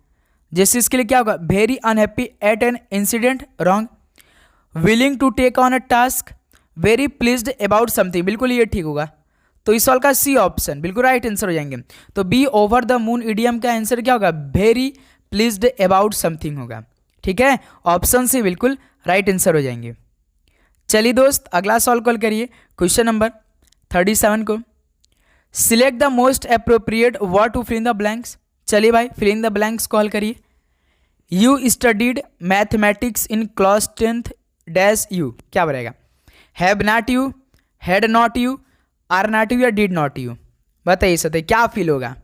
जैसे इसके लिए क्या होगा? Very unhappy at an incident, wrong. Willing to take on a task, very pleased about something, बिल्कुल ये ठीक होगा। तो इस सवाल का सी ऑप्शन बिल्कुल राइट आंसर हो जाएंगे। तो be over the moon idiom का आंसर क्या होगा? वेरी प्लीज्ड अबाउट समथिंग होगा। ठीक है, ऑप्शन सी बिल्कुल राइट आंसर हो जाएंगे। चलिए दोस्त अगला सवाल कॉल करिए, क्वेश्चन नंबर 37 को। Select the most appropriate word to fill in the blanks. चलिए भाई fill in the blanks call करिए। You studied mathematics in class 10th dash you, क्या बनेगा? Have not you, had not you, are not you या did not you? बताइए सत्य क्या feel होगा?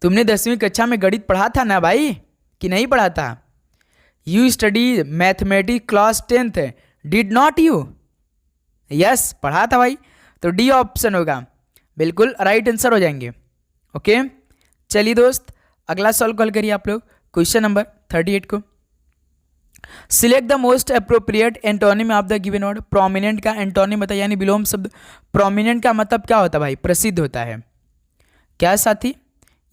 तुमने 10वीं कक्षा में गणित पढ़ा था ना भाई, कि नहीं पढ़ा था? You study mathematics class 10th, did not you? Yes पढ़ा था भाई, तो डी ऑप्शन होगा बिल्कुल राइट आंसर हो जाएंगे। ओके, चलिए दोस्त अगला सवाल कॉल करिए आप लोग, क्वेश्चन नंबर 38 को। Select the most appropriate antonym of the given word. Prominent का एंटोनिम बताइए, यानी विलोम शब्द। प्रोमिनेंट का मतलब क्या होता है भाई? प्रसिद्ध होता है। क्या साथी?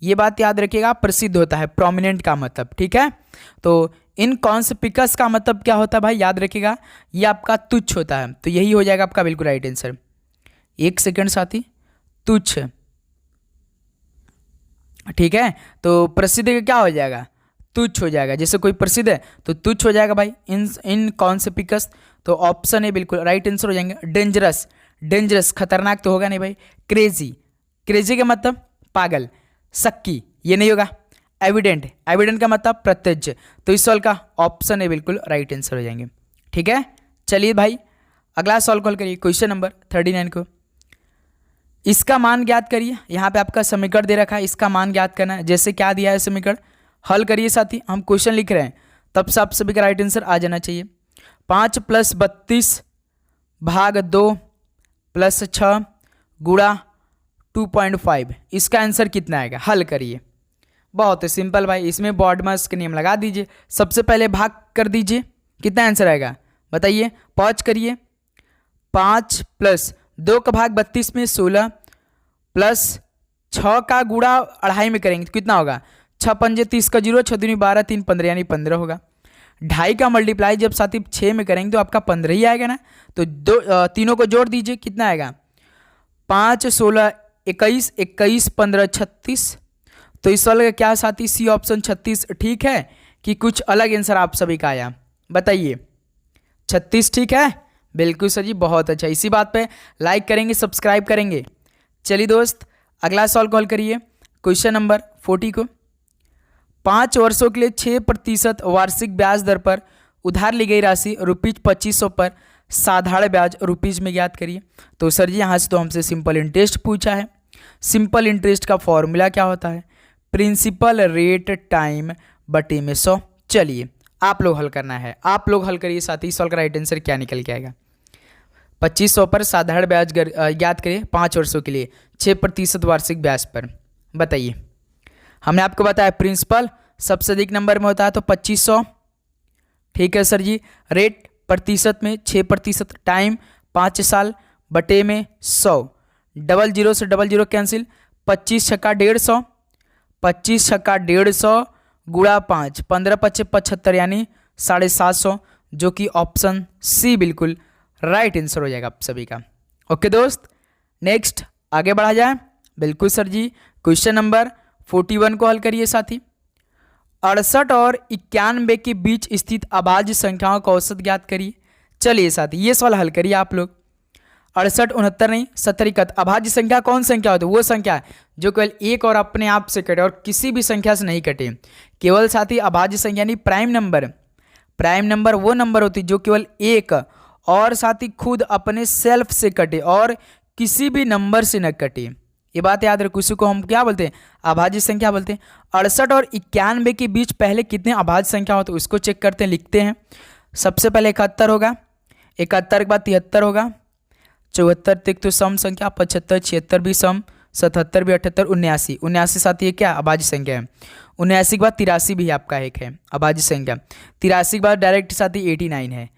ये बात याद रखिएगा, प्रसिद्ध होता है प्रोमिनेंट का मतलब। ठीक है, तो इनकॉन्स्पिकस का मतलब क्या होता है भाई? याद रखिएगा ये आपका तुच्छ होता है, तो यही हो जाएगा आपका बिल्कुल राइट आंसर। एक सेकेंड साथी, तुच्छ। ठीक है, तो प्रसिद्ध क्या हो जाएगा? तुच्छ हो जाएगा। जैसे कोई प्रसिद्ध है तो तुच्छ हो जाएगा भाई, इनकॉन्स्पिकस। तो ऑप्शन है बिल्कुल राइट आंसर हो जाएंगे। डेंजरस, डेंजरस खतरनाक तो होगा नहीं भाई। क्रेजी, क्रेजी का मतलब पागल। सक्की, ये नहीं होगा। एविडेंट, एविडेंट का मतलब प्रत्यक्ष। तो इस सवाल का ऑप्शन है बिल्कुल राइट आंसर हो जाएंगे। ठीक है, चलिए भाई अगला सवाल कॉल करिए, क्वेश्चन नंबर 39 को। इसका मान ज्ञात करिए। यहाँ पे आपका समीकरण दे रखा है, इसका मान ज्ञात करना है। जैसे क्या दिया है समीकरण, हल करिए साथी। हम क्वेश्चन लिख रहे हैं तब से आप सभी का राइट आंसर आ जाना चाहिए। 5 + 32 भाग 2 + 6 गुणा 2.5, इसका आंसर कितना आएगा? हल करिए। बहुत सिंपल भाई, इसमें बॉडमास के नियम लगा दीजिए। सबसे पहले भाग कर दीजिए, कितना आंसर आएगा बताइए? पॉज करिए। 5 + 2 का भाग 32 में 16 प्लस 6 का गुणा 2.5 में करेंगे तो कितना होगा? 6 पंजे 30 का 0, 6 दूनी 12, 3 15 यानी 15 होगा। 2.5 का मल्टीप्लाई जब साथी 6 में करेंगे तो आपका 15 ही आएगा ना। तो तीनों को जोड़ दीजिए, कितना आएगा? 5 16 21, 21 15 36। तो इस वाले का क्या साथी? सी ऑप्शन 36 ठीक है कि कुछ अलग आंसर आप सभी का आया? बताइए 36 ठीक है? बिल्कुल सर जी, बहुत अच्छा। इसी बात पे लाइक करेंगे, सब्सक्राइब करेंगे। चलिए दोस्त अगला सवाल कॉल करिए, क्वेश्चन नंबर 40 को। 5 वर्षों के लिए 6% वार्षिक ब्याज दर पर उधार ली गई राशि ₹2500 पर साधारण ब्याज रुपीज में ज्ञात करिए। तो सर जी यहाँ से तो हमसे सिंपल इंटरेस्ट पूछा है। सिंपल इंटरेस्ट का फॉर्मूला क्या होता है? प्रिंसिपल रेट टाइम बटे में 100। चलिए आप लोग हल करना है, आप लोग हल करिए साथ ही। सवाल का राइट आंसर क्या निकल के आएगा? 2500 पर साधारण ब्याज ज्ञात करिए 5 वर्षों के लिए 6% वार्षिक ब्याज पर। बताइए, हमने आपको बताया प्रिंसिपल सबसे अधिक नंबर में होता है तो 2500 ठीक है सर जी। रेट प्रतिशत में 6%, टाइम 5 साल बटे में 100। 00 से 00 कैंसिल, 25 छक्का 150, 25 छक्का 150 गुणा 5, 15 × 5 = 75 यानी 750, जो कि ऑप्शन सी बिल्कुल राइट आंसर हो जाएगा आप सभी का। ओके दोस्त, नेक्स्ट आगे बढ़ा जाए। बिल्कुल सर जी, क्वेश्चन नंबर 41 को हल करिए साथी। 68 और 91 के बीच स्थित अभाज्य संख्याओं का औसत ज्ञात करिए। चलिए साथी ये सवाल हल करिए आप लोग। 68 69 नहीं 70 71। अभाज्य संख्या कौन संख्या होती है? वो संख्या जो केवल एक और अपने आप से कटे और किसी भी संख्या से नहीं कटे। केवल साथी अभाज्य संख्या यानी प्राइम नंबर, प्राइम नंबर वो नंबर होती है जो केवल एक और साथी खुद अपने सेल्फ से कटे और किसी भी नंबर से न कटे। ये बात याद रखो, इसी को हम क्या बोलते हैं? अभाज्य संख्या बोलते हैं। 68 और 91 के बीच पहले कितने अभाज्य संख्या होते हैं उसको चेक करते हैं, लिखते हैं। सबसे पहले 71 होगा, 71 के बाद 73 होगा, 74 तक तो सम संख्या, 75 76 भी सम, 77 भी, 78 79 79 साथ ये क्या अभाज्य संख्या है। 79 के बाद 83 भी आपका एक है अभाज्य संख्या। 83 के बाद डायरेक्ट साथ ही 89 है।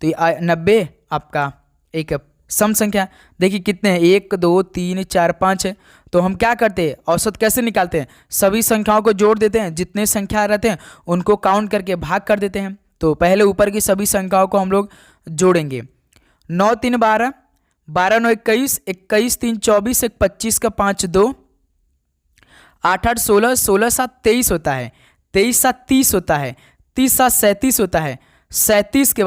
तो ये 90 आपका एक सम संख्या। देखिए कितने हैं, 1 2 3 4 5 है। तो हम क्या करते हैं, औसत कैसे निकालते हैं? सभी संख्याओं को जोड़ देते हैं, जितने संख्या रहते हैं उनको काउंट करके भाग कर देते हैं। तो पहले ऊपर की सभी संख्याओं को हम लोग जोड़ेंगे। 9 3 12, 12 9 21, 21 3 24, 1 25 का 5 2, 8 8 16, 16 7 23 होता है, 23 7 30 होता है, 30 7 37 होता है। 37 के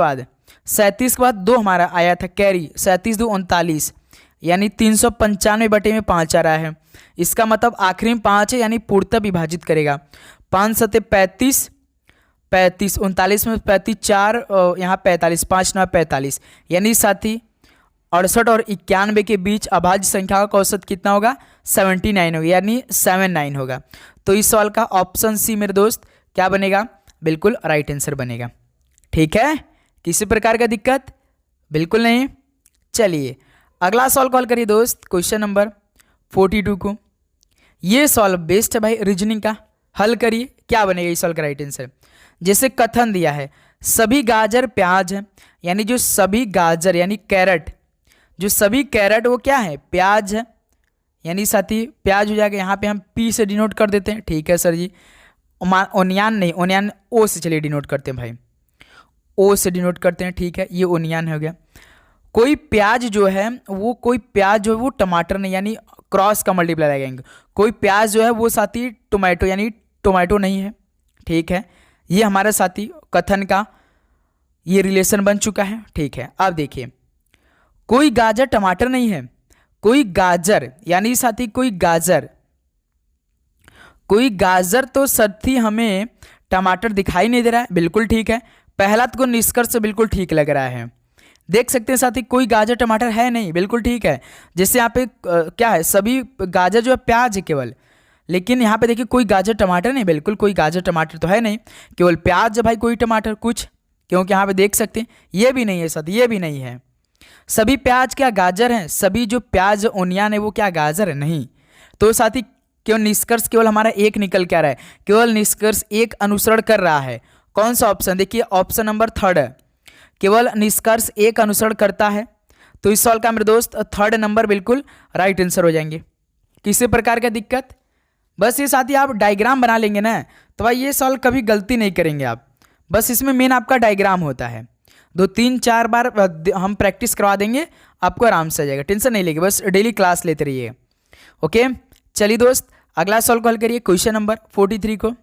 बाद 2 हमारा आया था कैरी, 37 2 39 यानी 395 बटे में 5 आ रहा है। इसका मतलब आखिरी में 5 है यानी पूर्णतः विभाजित करेगा। 5 7 35, 35 39 में 35 4 यहाँ 45, 5 9 45 यानी साथी 68 और 91 के बीच अभाज्य संख्या का औसत कितना होगा? 79 होगा यानी 79 होगा। तो इस सवाल का ऑप्शन सी मेरे दोस्त क्या बनेगा? बिल्कुल राइट आंसर बनेगा। ठीक है, किसी प्रकार का दिक्कत बिल्कुल नहीं। चलिए अगला सवाल कॉल करिए दोस्त, क्वेश्चन नंबर 42 को। ये सवाल बेस्ट है भाई रीजनिंग का, हल करिए क्या बनेगा इस सवाल का राइट आंसर। जैसे कथन दिया है सभी गाजर प्याज है, यानी जो सभी गाजर यानी कैरेट, जो सभी कैरेट वो क्या है? प्याज है, यानी साथी प्याज हो जाएगा। यहाँ पे हम पी से डिनोट कर देते हैं। ठीक है सर जी। ओनियन नहीं, ओनियन ओ से चलिए डिनोट करते हैं भाई, ओ से डिनोट करते हैं। ठीक है, ये ओनियन हो गया। कोई प्याज जो है वो टमाटर नहीं, यानी क्रॉस का मल्टीप्लाई लगाएंगे। कोई प्याज जो है वो साथी टोमेटो यानी टोमेटो नहीं है। ठीक है, ये हमारा साथी कथन का ये रिलेशन बन चुका है। ठीक है, अब देखिए कोई गाजर टमाटर नहीं है, कोई गाजर यानी साथी कोई गाजर तो साथी हमें टमाटर दिखाई नहीं दे रहा है। बिल्कुल ठीक है, पहला तो निष्कर्ष से बिल्कुल ठीक लग रहा है। देख सकते हैं साथी कोई गाजर टमाटर है नहीं, बिल्कुल ठीक है। जैसे यहाँ पे क्या है, सभी गाजर जो है प्याज है केवल, लेकिन यहाँ पे देखिए कोई गाजर टमाटर नहीं, बिल्कुल कोई गाजर टमाटर तो है नहीं, केवल प्याज है भाई, कोई टमाटर कुछ, क्योंकि यहाँ पे देख सकते हैं ये भी नहीं है साथी, ये भी नहीं है। सभी प्याज क्या गाजर हैं? सभी जो प्याज ओनियन है वो क्या गाजर है? नहीं। तो साथी केवल निष्कर्ष केवल हमारा एक निकल के आ रहा है, केवल निष्कर्ष एक अनुसरण कर रहा है। कौन सा ऑप्शन? देखिए ऑप्शन नंबर 3 है, केवल निष्कर्ष एक अनुसरण करता है। तो इस सवाल का मेरे दोस्त 3rd नंबर बिल्कुल राइट आंसर हो जाएंगे। किसी प्रकार का दिक्कत? बस ये साथी आप डायग्राम बना लेंगे ना तो भाई ये सवाल कभी गलती नहीं करेंगे आप। बस इसमें मेन आपका डायग्राम होता है, 2 3 4 बार हम प्रैक्टिस करवा देंगे, आपको आराम से आ जाएगा, टेंशन नहीं लेंगे, बस डेली क्लास लेते रहिए। ओके चलिए दोस्त अगला सवाल कॉल करिए, क्वेश्चन नंबर 43 को।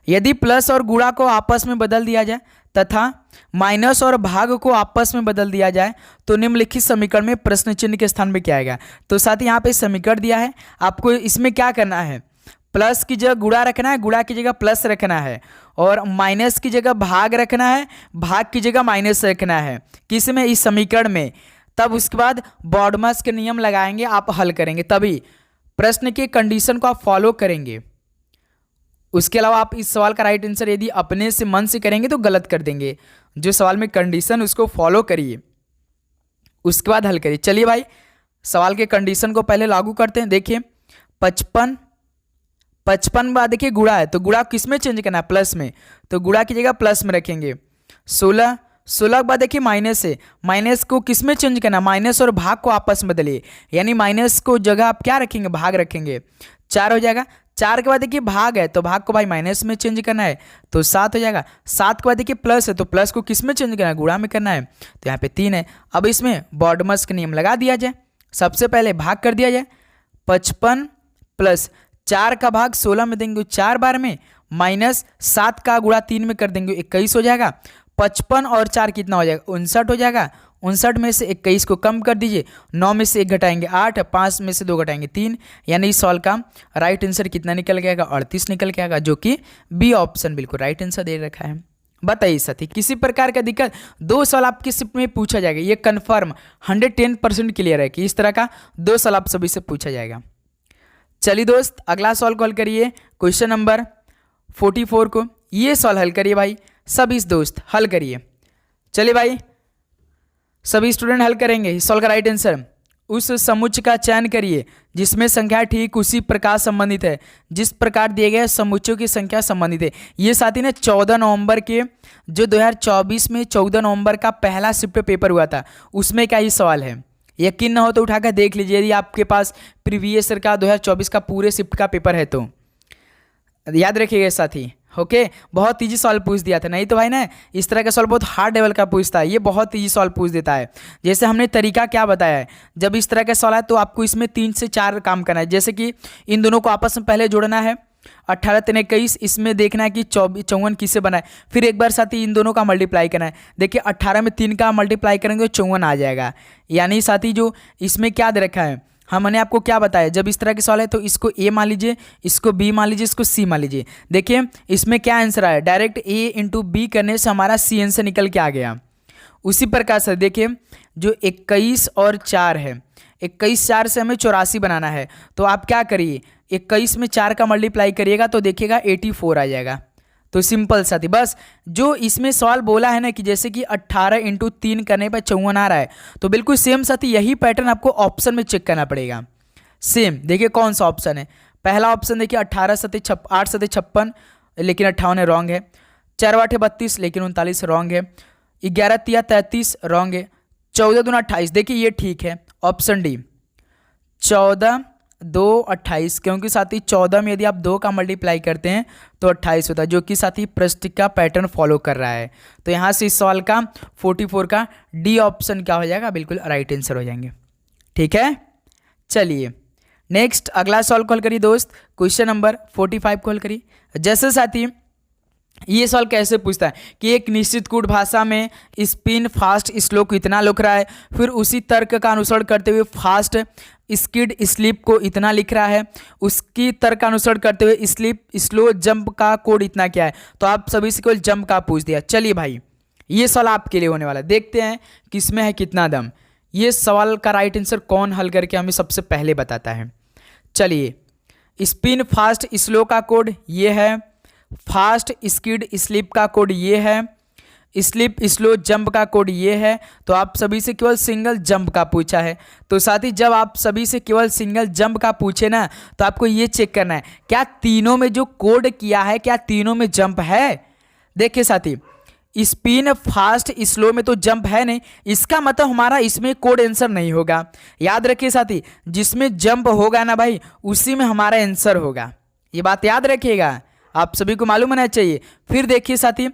यदि प्लस और गुणा को आपस में बदल दिया जाए तथा माइनस और भाग को आपस में बदल दिया जाए तो निम्नलिखित समीकरण में प्रश्न चिन्ह के स्थान में क्या आएगा? तो साथ ही यहाँ पे समीकरण दिया है, आपको इसमें क्या करना है? प्लस की जगह गुणा रखना है, गुणा की जगह प्लस रखना है, और माइनस की जगह भाग रखना है, भाग की जगह माइनस रखना है। किस में? इस समीकरण में। तब उसके बाद बॉडमस के नियम लगाएंगे, आप हल करेंगे, तभी प्रश्न के कंडीशन को आप फॉलो करेंगे। उसके अलावा आप इस सवाल का राइट आंसर यदि अपने से मन से करेंगे तो गलत कर देंगे। जो सवाल में कंडीशन उसको फॉलो करिए, उसके बाद हल करिए। चलिए भाई सवाल के कंडीशन को पहले लागू करते हैं। देखिए 55 बाद देखिए गुणा है, तो गुणा किस में चेंज करना है? प्लस में, तो गुणा की जगह प्लस में रखेंगे। 16 के बाद देखिए माइनस है, माइनस को किस में चेंज करना? माइनस और भाग को आपस में बदलिए, यानी माइनस को जगह आप क्या रखेंगे? भाग रखेंगे। 4 हो जाएगा। 4 के बाद देखिए भाग है, तो भाग को भाई माइनस में चेंज करना है, तो 7 हो जाएगा। 7 के बाद देखिए प्लस है, तो प्लस को किस में चेंज करना है? गुणा में करना है, तो यहाँ पे 3 है। अब इसमें बॉडमस का नियम लगा दिया जाए। सबसे पहले भाग कर दिया जाए, 55 प्लस 4 का भाग 16 में देंगे 4 बार में, माइनस 7 का गुणा 3 में कर देंगे 21 हो जाएगा। 55 और 4 कितना हो जाएगा, 59 हो जाएगा। 59 में से 21 को कम कर दीजिए, 9 में से 1 घटाएंगे 8, 5 में से 2 घटाएंगे 3, यानी इस सवाल का राइट आंसर कितना निकल के आएगा, 38 निकल के आएगा, जो कि बी ऑप्शन बिल्कुल राइट आंसर दे रखा है। बताइए साथी, किसी प्रकार का दिक्कत, 2 सवाल आपकी शिफ्ट में पूछा जाएगा, ये कन्फर्म 110% क्लियर है कि इस तरह का 2 सवाल आप सभी से पूछा जाएगा। चलिए दोस्त, अगला सवाल को हल करिए, क्वेश्चन नंबर 44 को। ये सवाल हल करिए भाई, सभी दोस्त हल करिए। चलिए भाई, सभी स्टूडेंट हल करेंगे इस सवाल का राइट आंसर। उस समुच्चय का चयन करिए जिसमें संख्या ठीक उसी प्रकार संबंधित है जिस प्रकार दिए गए समुच्चयों की संख्या संबंधित है। ये साथी ने 14 नवंबर के जो 2024 में 14 नवंबर का पहला शिफ्ट पेपर हुआ था, उसमें क्या ये सवाल है। यकीन ना हो तो उठाकर देख लीजिए, यदि आपके पास प्रीवियस ईयर का 2024 का पूरे शिफ्ट का पेपर है तो याद रखिएगा साथी। ओके, बहुत ईजी सवाल पूछ दिया था, नहीं तो भाई ना इस तरह का सवाल बहुत हार्ड लेवल का पूछता है, ये बहुत ईजी सवाल पूछ देता है। जैसे हमने तरीका क्या बताया है, जब इस तरह का सवाल है तो आपको इसमें 3 से 4 काम करना है। जैसे कि इन दोनों को आपस में पहले जोड़ना है, 18 3 21, इसमें देखना है कि 54 किससे बना है, फिर एक बार साथी इन दोनों का मल्टीप्लाई करना है। देखिए 18 में 3 का मल्टीप्लाई करेंगे तो 54 आ जाएगा। यानी साथी जो इसमें क्या दे रखा है, हमने आपको क्या बताया, जब इस तरह के सवाल है तो इसको ए मान लीजिए, इसको बी मान लीजिए, इसको सी मान लीजिए। देखिए इसमें क्या आंसर आया, डायरेक्ट ए इंटू बी करने से हमारा सी आंसर निकल के आ गया। उसी प्रकार से देखिए जो 21 और 4 है, 21 4 से हमें 84 बनाना है, तो आप क्या करिए 21 में 4 का मल्टीप्लाई करिएगा तो देखिएगा 84 आ जाएगा। तो सिंपल साथी, बस जो इसमें सवाल बोला है ना कि जैसे कि 18 इंटू 3 करने पर 54 आ रहा है, तो बिल्कुल सेम साथी यही पैटर्न आपको ऑप्शन में चेक करना पड़ेगा। सेम देखिए कौन सा ऑप्शन है, पहला ऑप्शन देखिए 18 सते 8 सते 56, लेकिन 58 रॉन्ग है। 4 8 32, लेकिन 39 रॉन्ग है। 11 3 33 रॉन्ग है। 14 2 28, देखिए ये ठीक है, ऑप्शन डी 14 2 28, क्योंकि साथी 14 में यदि आप 2 का मल्टीप्लाई करते हैं तो 28 होता है, जो कि साथी प्रश्न का पैटर्न फॉलो कर रहा है। तो यहाँ से इस सवाल का 44 का डी ऑप्शन क्या हो जाएगा, बिल्कुल राइट आंसर हो जाएंगे। ठीक है, चलिए नेक्स्ट अगला सवाल कॉल करिए दोस्त, क्वेश्चन नंबर 45 कॉल करिए। जैसे साथी ये सवाल कैसे पूछता है कि एक निश्चित कूट भाषा में स्पिन फास्ट स्लो को इतना लिख रहा है, फिर उसी तर्क का अनुसरण करते हुए फास्ट स्किड स्लिप को इतना लिख रहा है, उसकी तर्क का अनुसरण करते हुए स्लिप स्लो जंप का कोड इतना क्या है। तो आप सभी से केवल जंप का पूछ दिया। चलिए भाई ये सवाल आपके लिए होने वाला है, देखते हैं किसमें है कितना दम। ये सवाल का राइट आंसर कौन हल करके हमें सबसे पहले बताता है। चलिए, स्पिन फास्ट स्लो का कोड ये है, फास्ट स्किड स्लिप का कोड ये है, स्लिप स्लो जंप का कोड ये है। तो आप सभी से केवल सिंगल जंप का पूछा है। तो साथी जब आप सभी से केवल सिंगल जंप का पूछे ना, तो आपको ये चेक करना है क्या तीनों में जो कोड किया है क्या तीनों में जंप है। देखिए साथी स्पिन फास्ट स्लो में तो जंप है नहीं, इसका मतलब हमारा इसमें कोड आंसर नहीं होगा। याद रखिए साथी, जिसमें जंप होगा ना भाई उसी में हमारा आंसर होगा, ये बात याद रखिएगा, आप सभी को मालूम होना चाहिए। फिर देखिए साथी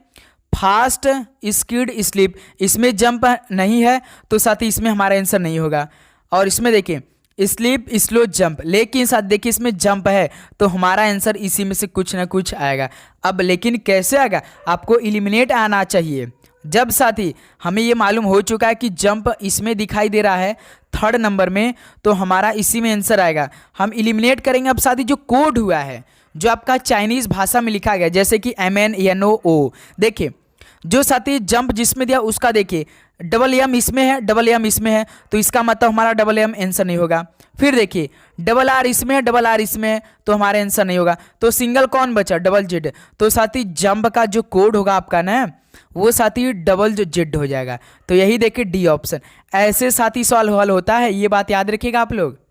फास्ट स्किड स्लिप, इसमें जंप नहीं है तो साथी इसमें हमारा आंसर नहीं होगा। और इसमें देखिए स्लिप स्लो जंप, लेकिन साथ देखिए इसमें जंप है तो हमारा आंसर इसी में से कुछ ना कुछ आएगा। अब लेकिन कैसे आएगा, आपको एलिमिनेट आना चाहिए। जब साथी हमें ये मालूम हो चुका है कि जंप इसमें दिखाई दे रहा है 3rd नंबर में, तो हमारा इसी में आंसर आएगा। हम एलिमिनेट करेंगे। अब साथी जो कोड हुआ है जो आपका चाइनीज़ भाषा में लिखा गया, जैसे कि MNNOO, देखिए जो साथी जंप जिसमें दिया उसका देखिए डबल एम इसमें है, डबल एम इसमें है, तो इसका मतलब हमारा डबल एम आंसर नहीं होगा। फिर देखिए डबल आर इसमें है, डबल आर इसमें है, तो हमारा आंसर नहीं होगा। तो सिंगल कौन बचा, डबल जेड। तो साथी जंप का जो कोड होगा आपका ना वो साथी डबल जो जेड हो जाएगा। तो यही देखिए डी ऑप्शन। ऐसे साथी सवाल हल होता है, ये बात याद रखिएगा आप लोग।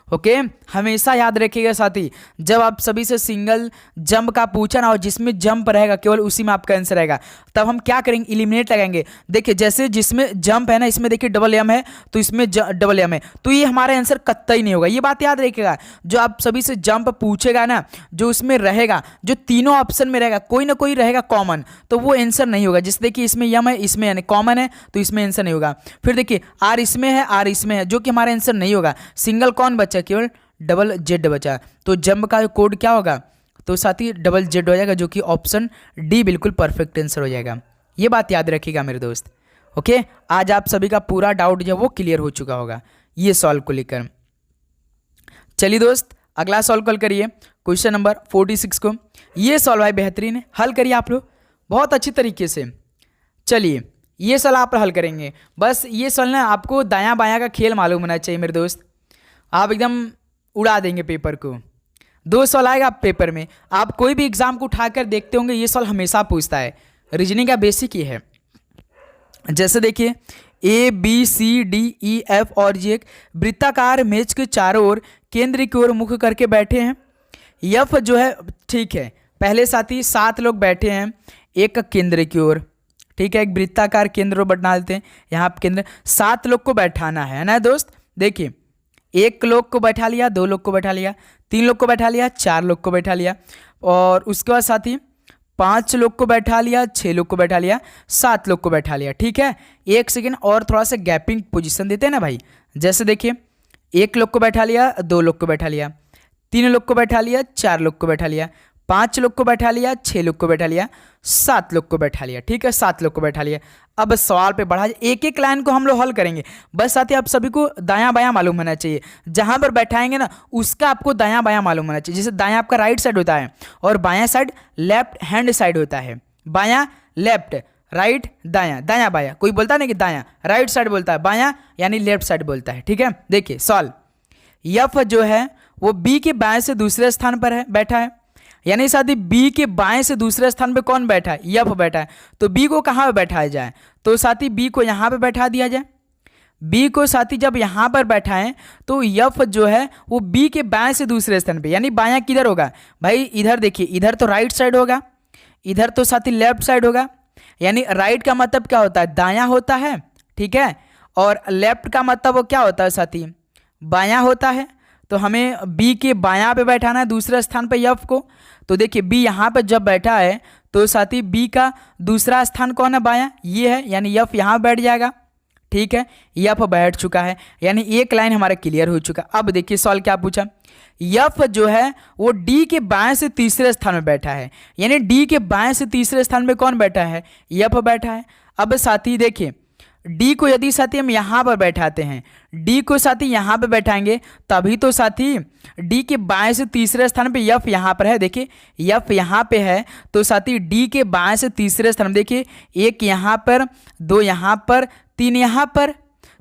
ओके, हमेशा याद रखिएगा साथी, जब आप सभी से सिंगल जंप का पूछा ना और जिसमें जंप रहेगा केवल उसी में आपका आंसर रहेगा, तब हम क्या करेंगे, एलिमिनेट लगाएंगे। देखिए जैसे जिसमें जंप है ना इसमें देखिए डबल एम है तो इसमें डबल एम है, तो ये हमारा आंसर कतई नहीं होगा। ये बात याद रखिएगा, जो आप सभी से जंप पूछेगा ना जो उसमें रहेगा, जो तीनों ऑप्शन में रहेगा कोई ना कोई रहेगा कॉमन, तो वो आंसर नहीं होगा। जैसे देखिए इसमें यम है, इसमें यानी कॉमन है तो इसमें आंसर नहीं होगा। फिर देखिए आर इसमें है, आर इसमें है, जो कि हमारा आंसर नहीं होगा। सिंगल कौन बचा, केवल डबल जेड बचा। तो जंप का कोड क्या होगा, तो साथी डबल जेड हो जाएगा, जो कि ऑप्शन डी बिल्कुल परफेक्ट आंसर हो जाएगा। ये बात याद रखिएगा मेरे दोस्त। ओके, आज आप सभी का पूरा डाउट जो वो क्लियर हो चुका होगा ये सॉल्व को लेकर। चलिए दोस्त, अगला सॉल्व कल करिए क्वेश्चन नंबर 46 को। ये सॉल्व है बेहतरीन है, हल करिए आप लोग बहुत अच्छी तरीके से। चलिए ये सवाल आप हल करेंगे। बस ये सवाल ना आपको दायां बायां का खेल मालूम होना चाहिए मेरे दोस्त, आप एकदम उड़ा देंगे पेपर को। 2 सवाल आएगा आप पेपर में, आप कोई भी एग्जाम को उठाकर देखते होंगे ये सवाल हमेशा पूछता है। रीजनिंग का बेसिक ये है। जैसे देखिए ABCDEF और जी एक वृत्ताकार मेज के चारों ओर केंद्र की ओर मुख करके बैठे हैं। यफ जो है ठीक है, पहले साथी 7 लोग बैठे हैं एक केंद्र की ओर, ठीक है, एक वृत्ताकार केंद्र बना देते हैं। यहाँ पे केंद्र 7 लोग को बैठाना है ना दोस्त। देखिए 1 लोग को बैठा लिया, 2 लोग को बैठा लिया, 3 लोग को बैठा लिया, 4 लोग को बैठा लिया, और उसके बाद साथी 5 लोग को बैठा लिया, 6 लोग को बैठा लिया, 7 लोग को बैठा लिया। ठीक है, 1 सेकेंड और थोड़ा सा गैपिंग पोजीशन देते हैं ना भाई। जैसे देखिए 1 लोग को बैठा लिया, 2 लोग को बैठा लिया, 3 लोग को बैठा लिया, 4 लोग को बैठा लिया, 5 लोग को बैठा लिया, 6 लोग को बैठा लिया, 7 लोग को बैठा लिया। ठीक है, 7 लोग को बैठा लिया। अब सवाल पे बढ़ा, एक एक लाइन को हम लोग हल करेंगे। बस साथी आप सभी को दायां बायां मालूम होना चाहिए, जहां पर बैठाएंगे ना उसका आपको दायां बायां मालूम होना चाहिए। जैसे दायां आपका राइट साइड होता है और बायां साइड लेफ्ट हैंड साइड होता है। बायां लेफ्ट, राइट दायां, दायां बायां। कोई बोलता नहीं कि दायां राइट साइड बोलता है, बायां यानी लेफ्ट साइड बोलता है। ठीक है, देखिए सॉल्व। यफ जो है वो बी के बाएं से दूसरे स्थान पर है, बैठा है। यानी साथी बी के बाएं से दूसरे स्थान पे कौन बैठा है? यफ बैठा है। तो बी को कहाँ पे बैठाया जाए? तो साथी बी को यहाँ पे बैठा दिया जाए। बी को साथी जब यहाँ पर बैठाएं तो यफ जो है वो बी के बाएं से दूसरे स्थान पे, यानी बायां किधर होगा भाई? इधर देखिए, इधर तो राइट साइड होगा, इधर तो साथी लेफ्ट साइड होगा। यानी राइट का मतलब क्या होता है? दायां होता है, ठीक है, और लेफ्ट का मतलब वो क्या होता है साथी? बायां होता है। तो हमें बी के बायां पे बैठाना है दूसरे स्थान पे यफ को। तो देखिए बी यहाँ पे जब बैठा है तो साथी बी का दूसरा स्थान कौन है? बायां, ये है, यानी यफ यहाँ बैठ जाएगा। ठीक है, यफ बैठ चुका है, यानी एक लाइन हमारा क्लियर हो चुका। अब देखिए सवाल क्या पूछा, यफ जो है वो डी के बाएं से तीसरे स्थान में बैठा है। यानी डी के बाएं से तीसरे स्थान में कौन बैठा है? यफ बैठा है। अब साथी देखिए डी को यदि साथी हम यहाँ पर बैठाते हैं, डी को साथी यहाँ पे बैठाएंगे तभी तो साथी डी के बाएं से तीसरे स्थान पे यफ यहाँ पर है। देखिए यफ यहाँ पे है तो साथी डी के बाएं से तीसरे स्थान, देखिए 1 यहाँ पर, 2 यहाँ पर, 3 यहाँ पर।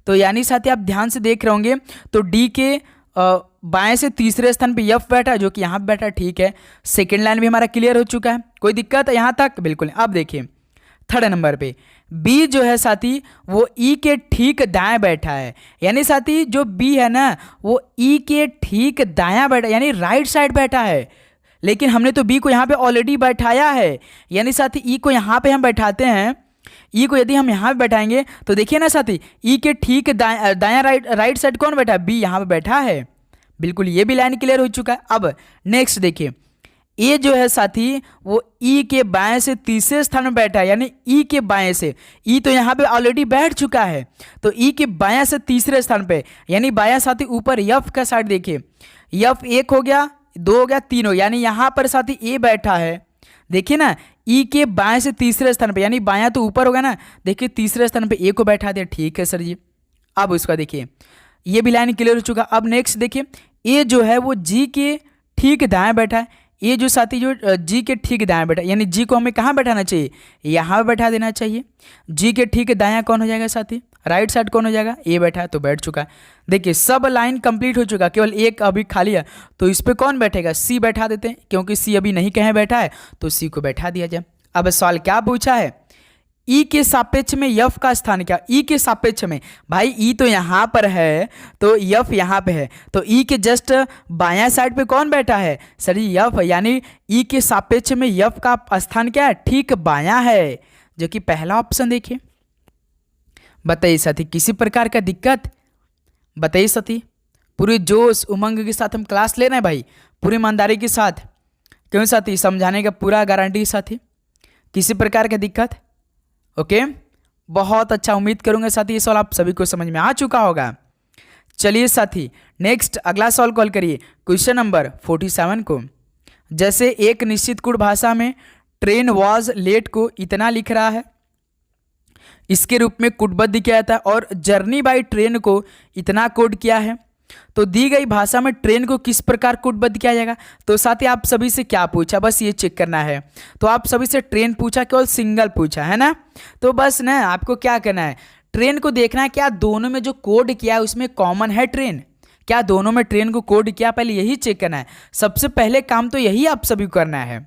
तो यानी साथी आप ध्यान से देख रहे होंगे तो डी के बाएं से तीसरे स्थान पे यफ बैठा जो कि यहाँ पे बैठा। ठीक है, सेकेंड लाइन भी हमारा क्लियर हो चुका है, कोई दिक्कत है यहाँ तक? बिल्कुल। अब देखिए थर्ड नंबर पे बी जो है साथी वो ई के ठीक दाएं बैठा है। यानी साथी जो बी है ना वो ई के ठीक दायां बैठा, यानी राइट साइड बैठा है। लेकिन हमने तो बी को यहाँ पे ऑलरेडी बैठाया है। यानी साथी ई को यहाँ पे हम बैठाते हैं, ई को यदि हम यहाँ पे बैठाएंगे तो देखिए ना साथी ई के ठीक दायां राइट साइड कौन बैठा है? बी यहाँ पे बैठा है। बिल्कुल, ये भी लाइन क्लियर हो चुका है। अब नेक्स्ट देखिए ए जो है साथी वो ई के बाएं से तीसरे स्थान में बैठा है। यानी ई के बाएं से, ई तो यहाँ पे ऑलरेडी बैठ चुका है, तो ई के बाएं से तीसरे स्थान पे, यानी बायां साथी ऊपर यफ का साइड देखिए, यफ 1 हो गया, 2 हो गया, 3 हो, यानी यहाँ पर साथी ए बैठा है। देखिए ना ई के बाएं से तीसरे स्थान पे, यानी बायां तो ऊपर होगा ना, देखिए तीसरे स्थान पे ए को बैठा दिया। ठीक है सर जी। अब उसका देखिए ये भी लाइन क्लियर हो चुका। अब नेक्स्ट देखिए ए जो है वो जी के ठीक दाएं बैठा है। ये जो साथी जो जी के ठीक दाएं बैठा, यानी जी को हमें कहाँ बैठाना चाहिए? यहाँ पे बैठा देना चाहिए। जी के ठीक दायां कौन हो जाएगा साथी? राइट साइड कौन हो जाएगा? ए बैठा है तो बैठ चुका है। देखिए सब लाइन कंप्लीट हो चुका, केवल एक अभी खाली है, तो इस पर कौन बैठेगा? सी बैठा देते हैं, क्योंकि सी अभी नहीं कहीं बैठा है तो सी को बैठा दिया जाए। अब सवाल क्या पूछा है? ई के सापेक्ष में यफ का स्थान क्या? ई के सापेक्ष में भाई ई तो यहाँ पर है तो यफ यहाँ पे है, तो ई के जस्ट बायां साइड पे कौन बैठा है? सर यफ, यानी ई के सापेक्ष में यफ का स्थान क्या है? ठीक बायां है, जो कि पहला ऑप्शन देखिए। बताइए साथी किसी प्रकार का दिक्कत? बताइए साथी, पूरे जोश उमंग के साथ हम क्लास ले रहे हैं भाई, पूरी ईमानदारी के साथ। क्यों साथी? समझाने का पूरा गारंटी साथी, किसी प्रकार का दिक्कत? ओके बहुत अच्छा, उम्मीद करूंगा साथी ये सवाल आप सभी को समझ में आ चुका होगा। चलिए साथी नेक्स्ट अगला सवाल कॉल करिए क्वेश्चन नंबर 47 को। जैसे एक निश्चित कुट भाषा में ट्रेन वॉज लेट को इतना लिख रहा है, इसके रूप में कोडबद्ध किया जाता है। और जर्नी बाय ट्रेन को इतना कोड किया है। तो दी गई भाषा में ट्रेन को किस प्रकार कोडबद्ध किया जाएगा। तो साथ ही आप सभी से क्या पूछा, बस ये चेक करना है। तो आप सभी से ट्रेन पूछा, केवल सिंगल पूछा है ना। तो बस ना आपको क्या करना है, ट्रेन को देखना है क्या दोनों में जो कोड किया है उसमें कॉमन है ट्रेन, क्या दोनों में ट्रेन को कोड किया, पहले यही चेक करना है। सबसे पहले काम तो यही आप सभी को करना है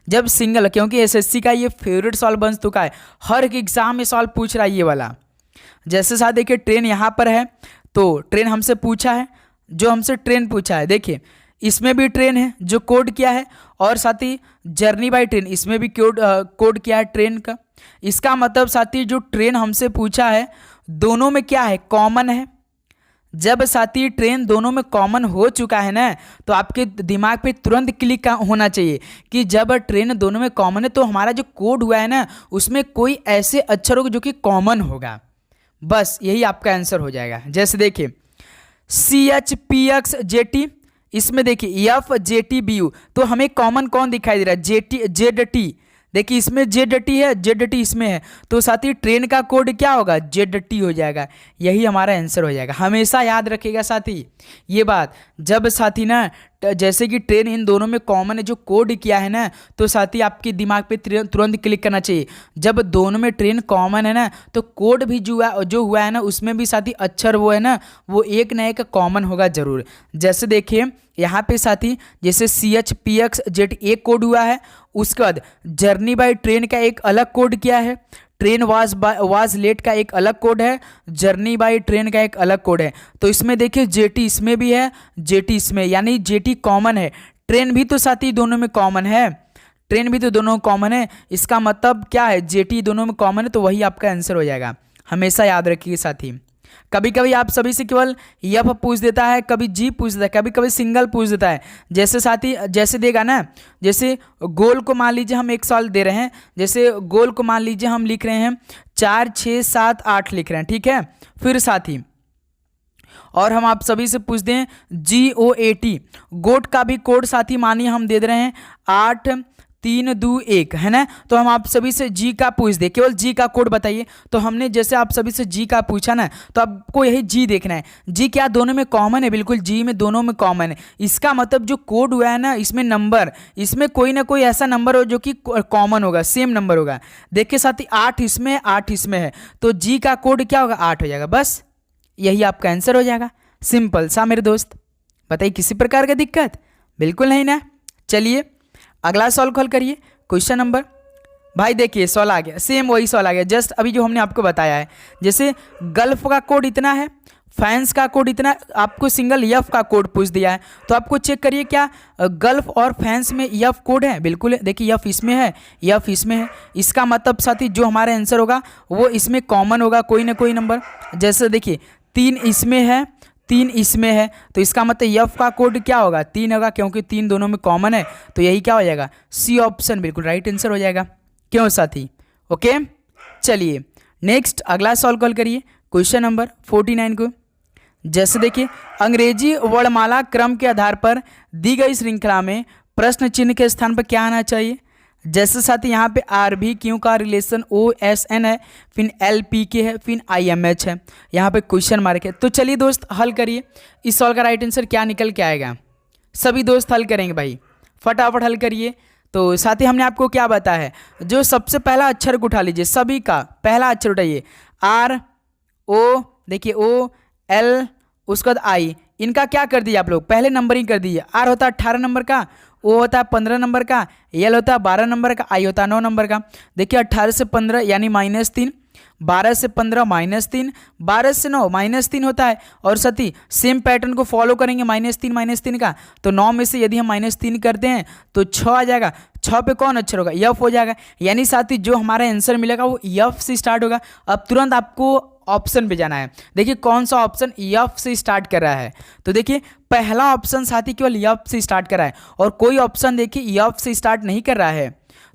जब सिंगल, क्योंकि एसएससी का ये फेवरेट सवाल बन चुका है, हर एक एग्जाम में सवाल पूछ रहा है ये वाला। जैसे साथ देखिए ट्रेन यहाँ पर है, तो ट्रेन हमसे पूछा है, जो हमसे ट्रेन पूछा है देखिए इसमें भी ट्रेन है जो कोड किया है, और साथ ही जर्नी बाय ट्रेन इसमें भी कोड किया है ट्रेन का। इसका मतलब साथी जो ट्रेन हमसे पूछा है दोनों में क्या है, कॉमन है। जब साथी ट्रेन दोनों में कॉमन हो चुका है ना, तो आपके दिमाग पे तुरंत क्लिक होना चाहिए कि जब ट्रेन दोनों में कॉमन है तो हमारा जो कोड हुआ है ना उसमें कोई ऐसे अक्षर होगा जो कि कॉमन होगा। बस यही आपका आंसर हो जाएगा। जैसे देखिए CHPX JT, इसमें देखिए FJTBU, तो हमें कॉमन कौन दिखाई दे रहा है, ZT। देखिए इसमें ZT है, ZT इसमें है, तो साथी ट्रेन का कोड क्या होगा, ZT हो जाएगा। यही हमारा आंसर हो जाएगा। हमेशा याद रखिएगा साथी ये बात। जब साथी ना जैसे कि ट्रेन इन दोनों में कॉमन है जो कोड किया है ना, तो साथी आपके दिमाग पे तुरंत क्लिक करना चाहिए। जब दोनों में ट्रेन कॉमन है ना तो कोड भी जो हुआ है ना उसमें भी साथी अक्षर वो है ना वो एक न एक कॉमन होगा जरूर। जैसे देखिए यहाँ पे साथी जैसे CHPX JT एक कोड हुआ है, उसके बाद जर्नी बाय ट्रेन का एक अलग कोड किया है, ट्रेन वाज लेट का एक अलग कोड है, जर्नी बाय ट्रेन का एक अलग कोड है। तो इसमें देखिए JT इसमें भी है, JT इसमें, यानी JT कॉमन है। ट्रेन भी तो साथी दोनों में कॉमन है, ट्रेन भी तो दोनों कॉमन है। इसका मतलब क्या है, JT दोनों में कॉमन है, तो वही आपका आंसर हो जाएगा। हमेशा याद रखिए साथी। कभी कभी आप सभी से केवल यफ पूछ देता है, कभी जी पूछ देता है, कभी कभी सिंगल पूछ देता है। जैसे साथी जैसे देगा ना, जैसे गोल को मान लीजिए हम एक सवाल दे रहे हैं, जैसे गोल को मान लीजिए हम लिख रहे हैं 4 6 7 8 लिख रहे हैं, ठीक है। फिर साथी और हम आप सभी से पूछते हैं GOAT, गोट का भी कोड साथी मानिए हम दे रहे हैं 8 3 2 1 है ना। तो हम आप सभी से जी का पूछ दे, केवल जी का कोड बताइए। तो हमने जैसे आप सभी से जी का पूछा ना, तो आपको यही जी देखना है। जी क्या दोनों में कॉमन है, बिल्कुल जी में दोनों में कॉमन है। इसका मतलब जो कोड हुआ है ना इसमें नंबर, इसमें कोई ना कोई ऐसा नंबर हो जो कि कॉमन होगा, सेम नंबर होगा। देखिए साथी 8 इसमें है, 8 इसमें है, तो जी का कोड क्या होगा, 8 हो जाएगा। बस यही आपका आंसर हो जाएगा। सिंपल सा मेरे दोस्त। बताइए किसी प्रकार का दिक्कत बिल्कुल नहीं ना। चलिए अगला सवाल हल करिए। क्वेश्चन नंबर, भाई देखिए सवाल आ गया, सेम वही सवाल आ गया जस्ट अभी जो हमने आपको बताया है। जैसे गल्फ का कोड इतना है, फैंस का कोड इतना, आपको सिंगल यफ का कोड पूछ दिया है। तो आपको चेक करिए क्या गल्फ और फैंस में यफ कोड है, बिल्कुल है। देखिए यफ इसमें है, यफ इसमें है। इसका मतलब साथी जो हमारा आंसर होगा वो इसमें कॉमन होगा कोई ना कोई नंबर। जैसे देखिए 3 इसमें है, 3 इसमें है, तो इसका मतलब यफ का कोड क्या होगा, 3 होगा, क्योंकि 3 दोनों में कॉमन है। तो यही क्या हो जाएगा, सी ऑप्शन बिल्कुल राइट आंसर हो जाएगा। क्यों साथी, ओके। चलिए नेक्स्ट अगला सॉल्व कॉल करिए क्वेश्चन नंबर 49 को। जैसे देखिए अंग्रेजी वर्णमाला क्रम के आधार पर दी गई श्रृंखला में प्रश्न चिन्ह के स्थान पर क्या आना चाहिए। जैसे साथी यहाँ पे RBQ का रिलेशन OSN है, फिर LPK है, फिर IMH है, यहाँ पे क्वेश्चन मार्क है। तो चलिए दोस्त हल करिए, इस सवाल का राइट आंसर क्या निकल के आएगा। सभी दोस्त हल करेंगे भाई, फटाफट हल करिए। तो साथी हमने आपको क्या बताया है, जो सबसे पहला अक्षर को उठा लीजिए, सभी का पहला अक्षर उठाइए, RO, देखिए OL, उसके बाद I, इनका क्या कर दिया आप लोग, पहले नंबरिंग कर दीजिए। R होता है 18 नंबर का, O होता है 15 नंबर का, L होता है 12 नंबर का, I होता है 9 नंबर का। देखिए 18 से 15 यानी -3, 12 से 15 -3, 12 से 9 -3 होता है। और साथी सेम पैटर्न को फॉलो करेंगे -3 का, तो 9 में से यदि हम -3 करते हैं तो 6 आ जाएगा। 6 पे कौन अक्षर होगा, यफ हो जाएगा। यानी साथी जो हमारा आंसर मिलेगा वो यफ से स्टार्ट होगा। अब तुरंत आपको ऑप्शन पे जाना है। देखिए कौन सा ऑप्शन यफ से स्टार्ट कर रहा है, तो देखिए पहला ऑप्शन साथी केवल यफ से स्टार्ट कर रहा है, और कोई ऑप्शन देखिए यफ से स्टार्ट नहीं कर रहा है,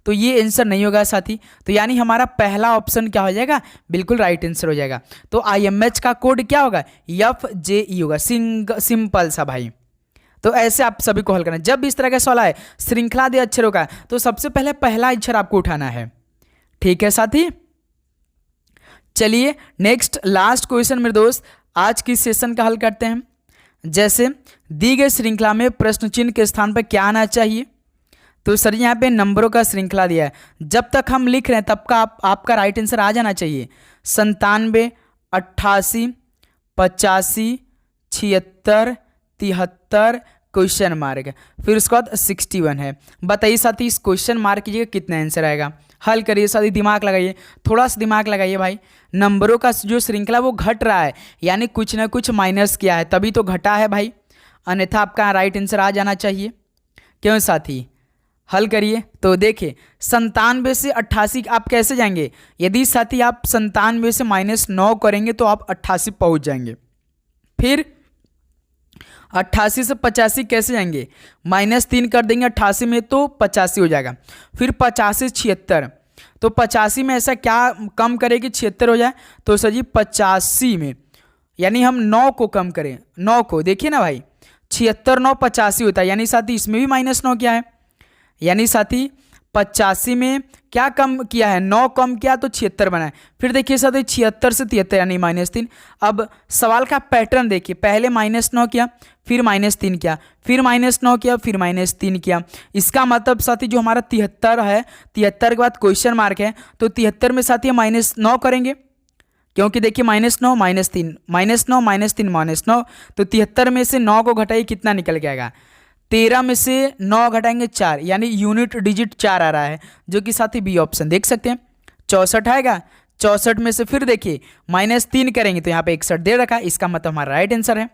तो ये आंसर नहीं होगा साथी। तो यानी हमारा पहला ऑप्शन क्या हो जाएगा, बिल्कुल राइट आंसर हो जाएगा। तो IMH का कोड क्या होगा, FJE होगा। सिंपल सा भाई। तो ऐसे आप सभी को हल करना। जब भी इस तरह का सवाल आए श्रृंखला दे अक्षरों का, तो सबसे पहले पहला अक्षर आपको उठाना है, ठीक है साथी। चलिए नेक्स्ट लास्ट क्वेश्चन मेरे दोस्त आज की सेशन का हल करते हैं। जैसे दी गई श्रृंखला में प्रश्न चिन्ह के स्थान पर क्या आना चाहिए। तो सर यहाँ पे नंबरों का श्रृंखला दिया है, जब तक हम लिख रहे हैं तब का आपका राइट आंसर आ जाना चाहिए 97, 88, 85, 76, 73 क्वेश्चन मार्क, फिर उसके बाद 61 है। बताइए साथी इस क्वेश्चन मार्क की जगह कितना आंसर आएगा। हल करिए साथी, दिमाग लगाइए, थोड़ा सा दिमाग लगाइए भाई। नंबरों का जो श्रृंखला वो घट रहा है, यानी कुछ ना कुछ माइनस किया है तभी तो घटा है भाई, अन्यथा आपका राइट आंसर आ जाना चाहिए। क्यों साथी, हल करिए। तो देखिए 97 से 88 आप कैसे जाएंगे। यदि साथी आप 97 से -9 करेंगे तो आप 88 पहुंच जाएंगे। फिर 88 से 85 कैसे जाएंगे, -3 कर देंगे 88 में तो 85 हो जाएगा। फिर 85 से 76, तो 85 में ऐसा क्या कम करें कि 76 हो जाए। तो सर जी 85 में यानी हम 9 को कम करें, 9 को देखिए ना भाई, 76 9 85 होता है, यानी साथी इसमें भी -9 क्या है, यानी साथी 85 में क्या कम किया है, 9 कम किया तो 76 बना है। फिर देखिए साथी 76 से 73 यानी -3। अब सवाल का पैटर्न देखिए, पहले -9 किया, फिर -3 किया, फिर -9 किया, फिर -3 किया। इसका मतलब साथी जो हमारा 73 है, 73 के बाद क्वेश्चन मार्क है, तो 73 में साथी हम -9 करेंगे, क्योंकि देखिए -9 -3 -9 -3 -9, तो 73 में से 9 को घटाइए कितना निकल के आएगा। 13 में से 9 घटाएंगे 4, यानी यूनिट डिजिट 4 आ रहा है, जो कि साथी बी ऑप्शन देख सकते हैं। 64 आएगा, 64 में से फिर देखिए -3 करेंगे तो यहाँ पे 61 दे रखा है, इसका मतलब हमारा राइट आंसर है।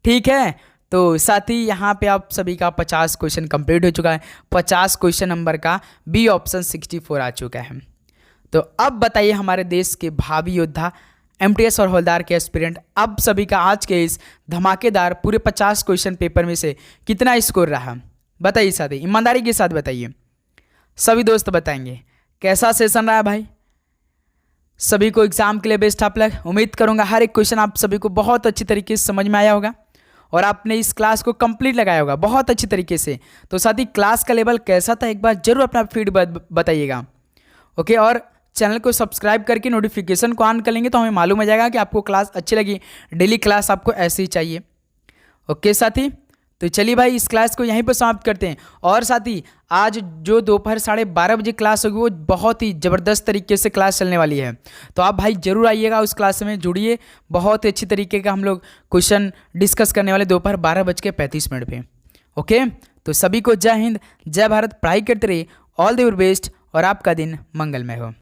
ठीक है, तो साथी यहाँ पे आप सभी का 50 क्वेश्चन कंप्लीट हो चुका है। 50 क्वेश्चन नंबर का बी ऑप्शन 64 आ चुका है। तो अब बताइए हमारे देश के भावी योद्धा एमटीएस और हवलदार के एस्पिरेंट अब सभी का आज के इस धमाकेदार पूरे 50 क्वेश्चन पेपर में से कितना स्कोर रहा, बताइए साथी, ईमानदारी के साथ बताइए। सभी दोस्त बताएंगे कैसा सेशन रहा भाई। सभी को एग्जाम के लिए बेस्ट ऑफ लक। उम्मीद करूंगा हर एक क्वेश्चन आप सभी को बहुत अच्छी तरीके से समझ में आया होगा और आपने इस क्लास को कंप्लीट लगाया होगा बहुत अच्छी तरीके से। तो साथी क्लास का लेवल कैसा था एक बार जरूर अपना फीडबैक बताइएगा। ओके, और चैनल को सब्सक्राइब करके नोटिफिकेशन को ऑन कर लेंगे तो हमें मालूम हो जाएगा कि आपको क्लास अच्छी लगी। डेली क्लास आपको ऐसे ही चाहिए। ओके साथी, तो चलिए भाई इस क्लास को यहीं पर समाप्त करते हैं। और साथी आज जो दोपहर 12:30 बजे क्लास होगी वो बहुत ही ज़बरदस्त तरीके से क्लास चलने वाली है, तो आप भाई जरूर आइएगा उस क्लास में, जुड़िए। बहुत ही अच्छी तरीके का हम लोग क्वेश्चन डिस्कस करने वाले दोपहर 12:35 पे। ओके, तो सभी को जय हिंद, जय भारत, पढ़ाई करते रहिए, ऑल द बेस्ट और आपका दिन मंगलमय हो।